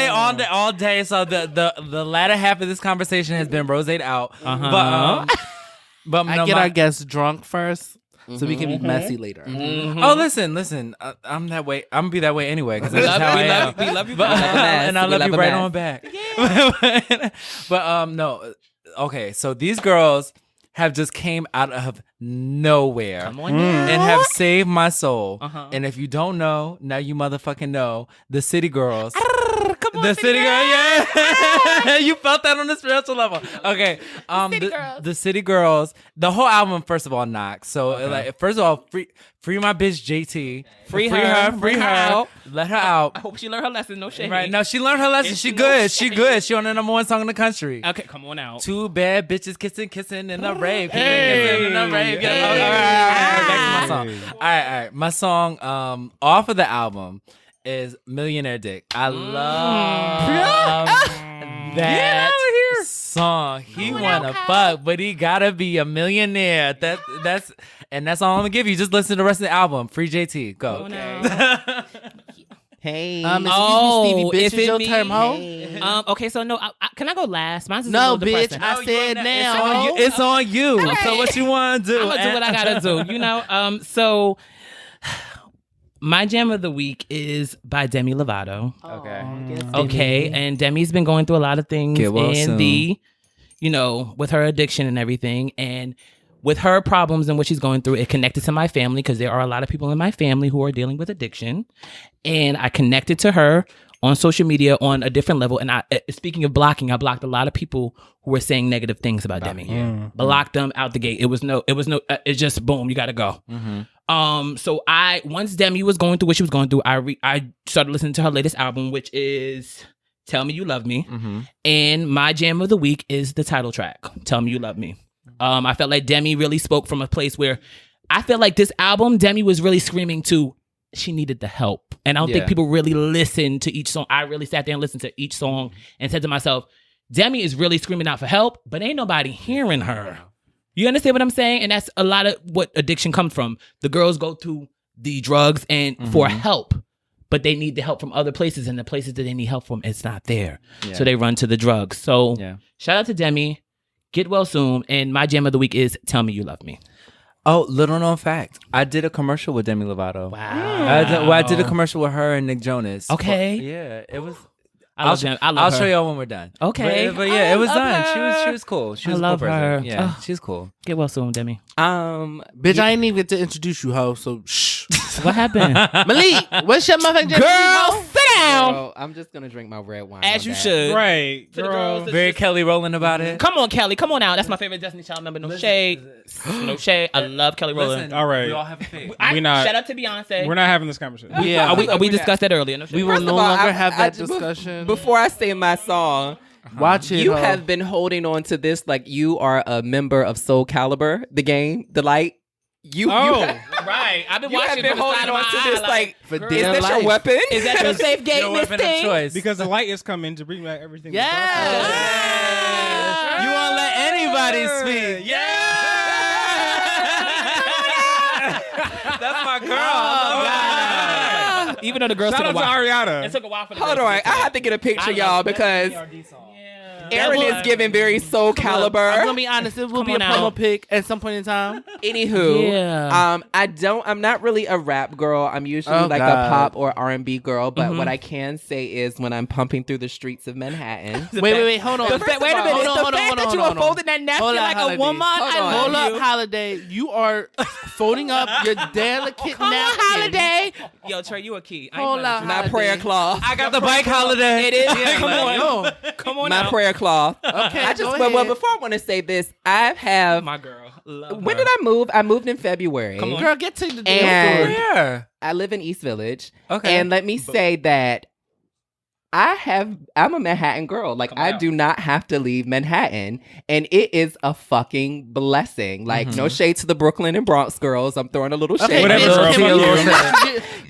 all day. So the latter half of this conversation has been rose'd out. But I no, get my- our guests drunk first, so we can be messy later. Oh, listen. I'm that way. I'm gonna be that way anyway because that's how I am. We love you. But, and I We love love you a right mess. on back. But no. Okay, so these girls have just came out of nowhere Come on and have saved my soul. And if you don't know, now you motherfucking know. The City Girls. The City Girls, yeah. You felt that on the spiritual level. Okay. The City Girls. The whole album, first of all, knocks. So, like, first of all, free my bitch JT. Free her. out. Let her out. I hope she learned her lesson. No shade. Right. No, she learned her lesson. It's She no good. She shade. good. She on the #1 song in the country. Okay, come on out. 2 bad bitches kissing in the rave. Kissing in the rave. Yeah. All right. Back to my song. All right. My song off of the album is Millionaire Dick. I love that song. He wanna fuck, but he gotta be a millionaire. That's all I'm gonna give you. Just listen to the rest of the album. Free JT. Go. Hey. Excuse Oh, me, Stevie, bitch, is is it your me? term, ho? Okay, so no, can I go last? Mine's is a No, little bitch, depressing. I said now, ho. It's on you. So what you wanna do? I'm gonna do what I gotta do, you know. So my jam of the week is by Demi Lovato. Okay, and Demi's been going through a lot of things Get well in soon. with her addiction and everything, and with her problems and what she's going through, it connected to my family because there are a lot of people in my family who are dealing with addiction, and I connected to her on social media on a different level. And speaking of blocking, I blocked a lot of people who were saying negative things about Demi. Blocked them out the gate. It's just boom, you gotta go. So once Demi was going through what she was going through, I started listening to her latest album, which is Tell Me You Love Me. And my jam of the week is the title track, Tell Me You Love Me. I felt like Demi really spoke from a place where I felt like this album, Demi was really screaming to, she needed the help. And I don't think people really listened to each song. I really sat there and listened to each song and said to myself, Demi is really screaming out for help, but ain't nobody hearing her. You understand what I'm saying? And that's a lot of what addiction comes from. The girls go to the drugs and for help, but they need the help from other places, and the places that they need help from, it's not there. So they run to the drugs. So shout out to Demi. Get well soon. And my jam of the week is Tell Me You Love Me. Oh, little known fact. I did a commercial with Demi Lovato. Wow. I did a commercial with her and Nick Jonas. Okay. Yeah, it was. I love I'll her. show y'all when we're done. Okay. But yeah, it was love done. her. She was cool. She I was a love cool person. her. Yeah, Oh. she's cool. Get well soon, Demi. Bitch, I ain't even get to introduce you, ho. So shh. What happened? Malik, what's your motherfucking jam of the week, ho? Sit down. Girl, I'm just gonna drink my red wine. As on you that. should. Right, To the girl. girls that- Very Kelly Rowland about it. Come on, Kelly. Come on out. That's my favorite Destiny Child member. No shade. No shade. I love Kelly Rowland. Listen, All right. we all have a fate. We not- Shout out to Beyonce. We're not having this conversation. Yeah, we discussed that earlier. No shade. we will First no of all, longer I- have I that just- discussion. Before I say my song, Watch it, you ho. have been holding on to this like you are a member of Soul Calibur, the game, the light. You Right. I've been you have watching been from the holding side of on my to eye, this like, for is dear that life. your weapon? Is that your safe gate, Your Miss weapon of Thing? choice. Because the light is coming to bring back everything. You won't let anybody speak. Yeah. That's my girl. Even though the girls Shout took out a to while. Ariana. It took a while for the Hold girls on, to I get have to get a picture, I y'all, love because Yeah. Erin is giving very Soul Caliber. I'm gonna be honest. It will be a on promo out. pick at some point in time. Anywho, Yeah. I'm not really a rap girl. I'm usually Oh, like God. a pop or R&B girl. But what I can say is when I'm pumping through the streets of Manhattan. Wait, hold on. Wait a minute. Hold on, The hold on, fact hold that on, you hold are on. folding that napkin Hold on, like a Holiday. woman, I Hold love up, you. Holiday. You are folding up your delicate Come on, napkin. Holiday. Yo, Trey, you a key. I ain't Hold playing up, with My Holiday. prayer cloth. I got the bike holiday. It is. Yeah, Come like, on. yo. Come on My out. prayer cloth. Okay, I just go well, ahead. before I want to say this, I have. My girl. Love When her. did I move? I moved in February. Come on. Girl, get to the damn And- story. Where? I live in East Village. Okay. And let me say that I'm a Manhattan girl. Like, Come I out. do not have to leave Manhattan. And it is a fucking blessing. Like, no shade to the Brooklyn and Bronx girls. I'm throwing a little shade. Okay, Whatever, bitch, girl, can feel a we- little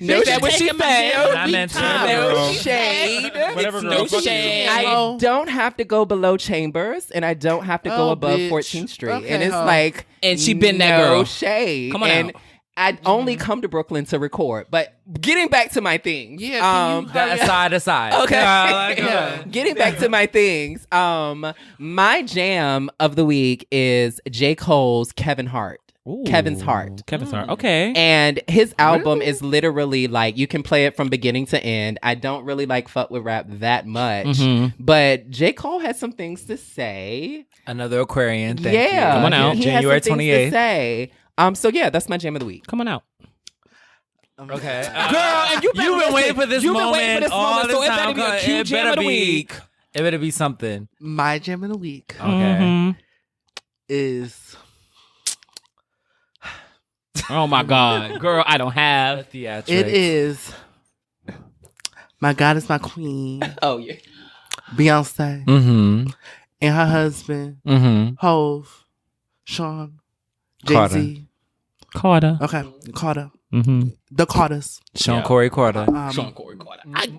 No Bitch, shade. what she said. Not meant to. No shade. Whatever, It's girl. no Fuck shade. you. I don't have to go below Chambers, and I don't have to go Oh, above bitch. 14th Street. Okay, and it's ho. like, And she been that no girl. shade. Come on and out. I only come to Brooklyn to record. But getting back to my things. Yeah, can you hurry up? Aside. Okay. Yeah. Getting back to my things. My jam of the week is J. Cole's Kevin Hart. Kevin's Heart. Kevin's Heart. Okay. And his album is literally like you can play it from beginning to end. I don't really like fuck with rap that much, but J. Cole has some things to say. Another Aquarian. Thank Yeah, you. Come on out. He January has some things to 28th. say. So yeah, that's my jam of the week. Come on out. Okay. Girl, and you've been waiting for this You've been moment waiting for this all moment, the so it time. better be a cute It jam better of the be- week. It better be something. My jam of the week Okay. Mhm. is Oh my God, girl, I don't have. Theatrics. it is My God Is My Queen, Oh yeah. Beyonce, Mm-hmm. and her husband, Mm-hmm. Hove, Sean, Carter. Jay-Z. Carter. Okay, Carter. Mm-hmm. The Carters. Sean Corey Carter.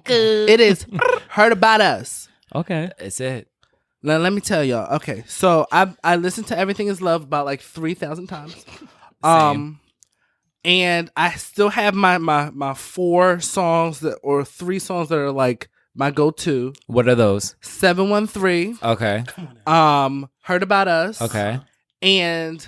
It is Heard About Us. Okay. That's it. Now let me tell y'all. Okay, so I listened to Everything Is Love about like 3,000 times. And I still have my 4 songs or 3 songs that are like my go-to. What are those? 713, Okay. Heard About Us. Okay. And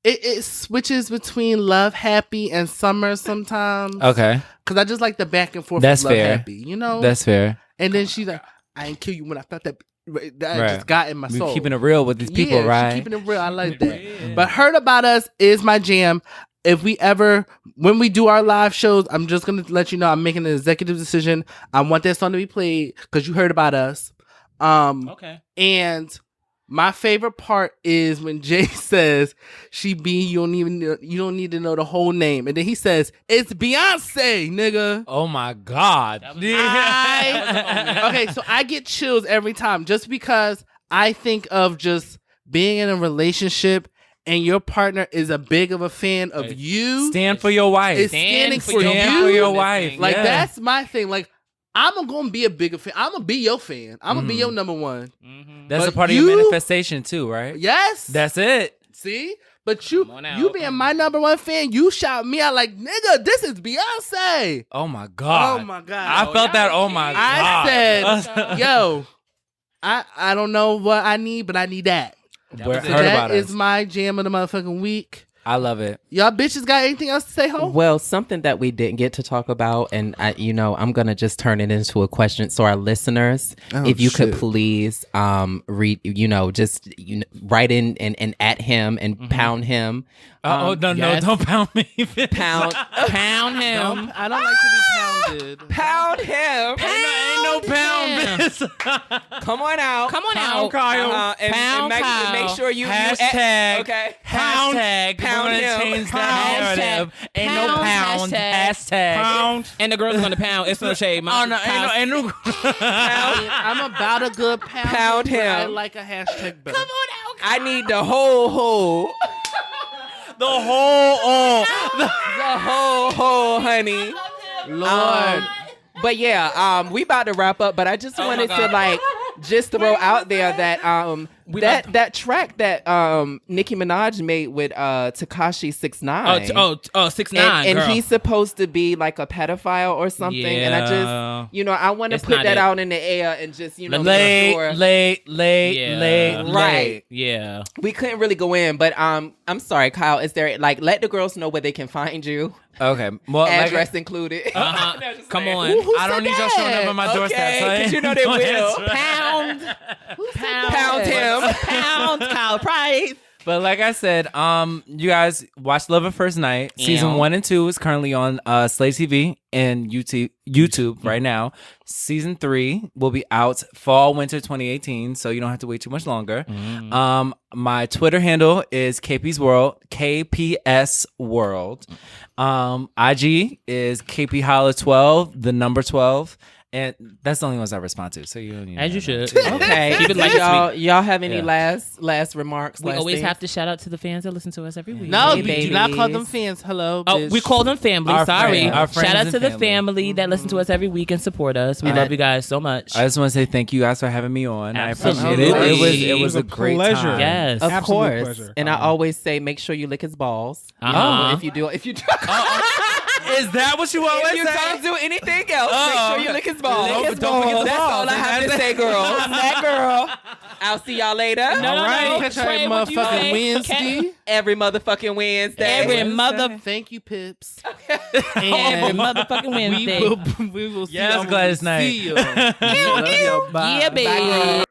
it switches between Love Happy and Summer sometimes. Okay. Cause I just like the back and forth That's of Love fair. Happy, you know? That's fair. And then she's like, I ain't kill you when I felt that. That Right. just got in my We soul. keeping it real with these people, yeah, right? She keeping it real. I like that. But Heard About Us is my jam. If we ever, when we do our live shows, I'm just gonna let you know I'm making an executive decision. I want that song to be played because you heard about us. Okay. And my favorite part is when Jay says she be you don't need to know the whole name, and then he says it's Beyonce, nigga. Oh my God. Okay, so I get chills every time just because I think of just being in a relationship and your partner is a big of a fan of you. Stand for your wife. Is standing for Stand you. for your wife. Like Yeah. that's my thing. Like I'm gonna be a bigger fan. I'm gonna be your fan. I'm gonna be your number one. That's a But part of your manifestation too, right? Yes. That's it. See? But you on now. you being my number one fan, you shout me out like, nigga, this is Beyonce. Oh my God. Oh my God. I felt that. Oh my God. I said, yo, I don't know what I need, but I need that. Heard So about that is us. my jam of the motherfucking week. I love it. Y'all bitches got anything else to say, ho? Well, something that we didn't get to talk about, and I'm gonna just turn it into a question. So our listeners, if you could please read, write in and at him and pound him. No, don't pound me. Pound him. I don't like to be pounded. pound him. Ain't no pound this. Come on out. Come on Pound out. Kyle. And Pound Kyle. make sure you Hashtag. okay. Hashtag. Pound We're him. gonna change Pound. that narrative. Ain't no Pound. pound. Hashtag. And the girls are gonna pound. It's no shade. Oh no, ain't no. I'm about a good pound. Pound but I him. like a hashtag better. Come on. I need the whole. The whole. The whole, honey. Lord. But yeah, we about to wrap up, but I just wanted to just throw out there that that track that Nicki Minaj made with Tekashi 6ix9ine. 6ix9ine, and girl. he's supposed to be like a pedophile or something. And I just, I want to It's put not that it. out in the air and just, make sure. Late. Right. Yeah. We couldn't really go in, but I'm sorry, Kyle. Is there let the girls know where they can find you? Okay. Well, Address included. Come on. I don't need y'all showing up on my doorstep. Because you know they will. Pound him. Pound Kyle Price. But like I said, you guys watch Love at First Night. Season 1 and 2 is currently on SlayTV and YouTube right now. Season 3 will be out fall winter 2018, so you don't have to wait too much longer. My Twitter handle is KP's World, KPS World. IG is KP Holla 12, the number 12. And that's the only ones I respond to. So you don't need As you should. Okay. Keep it like y'all have any last remarks? We last always things? have to shout out to the fans that listen to us every week. No, Hey, do not call babies. them fans. Hello, Oh, bitch. we call them family. Our Sorry. friends. Our friends Shout out and to the family. family that listen to us every week and support us. We love you guys so much. I just want to say thank you guys for having me on. Absolutely. I appreciate it. It was a great pleasure. time. Yes. Of Absolute course. pleasure. And I always say, make sure you lick his balls. Uh-huh. If you do. Is that what you always If you say? don't do anything else, make sure you lick his balls. Don't forget the That's balls. all I have to say, girl. That girl. I'll see y'all later. All right, catch her Trey, every what do you motherfucking say? Wednesday. Every motherfucking Wednesday. Every mother. Thank you, Pips. Every And motherfucking Wednesday. we will see Yes, y'all when Gladys we Knight. see you. Love you. Bye. Yeah, baby.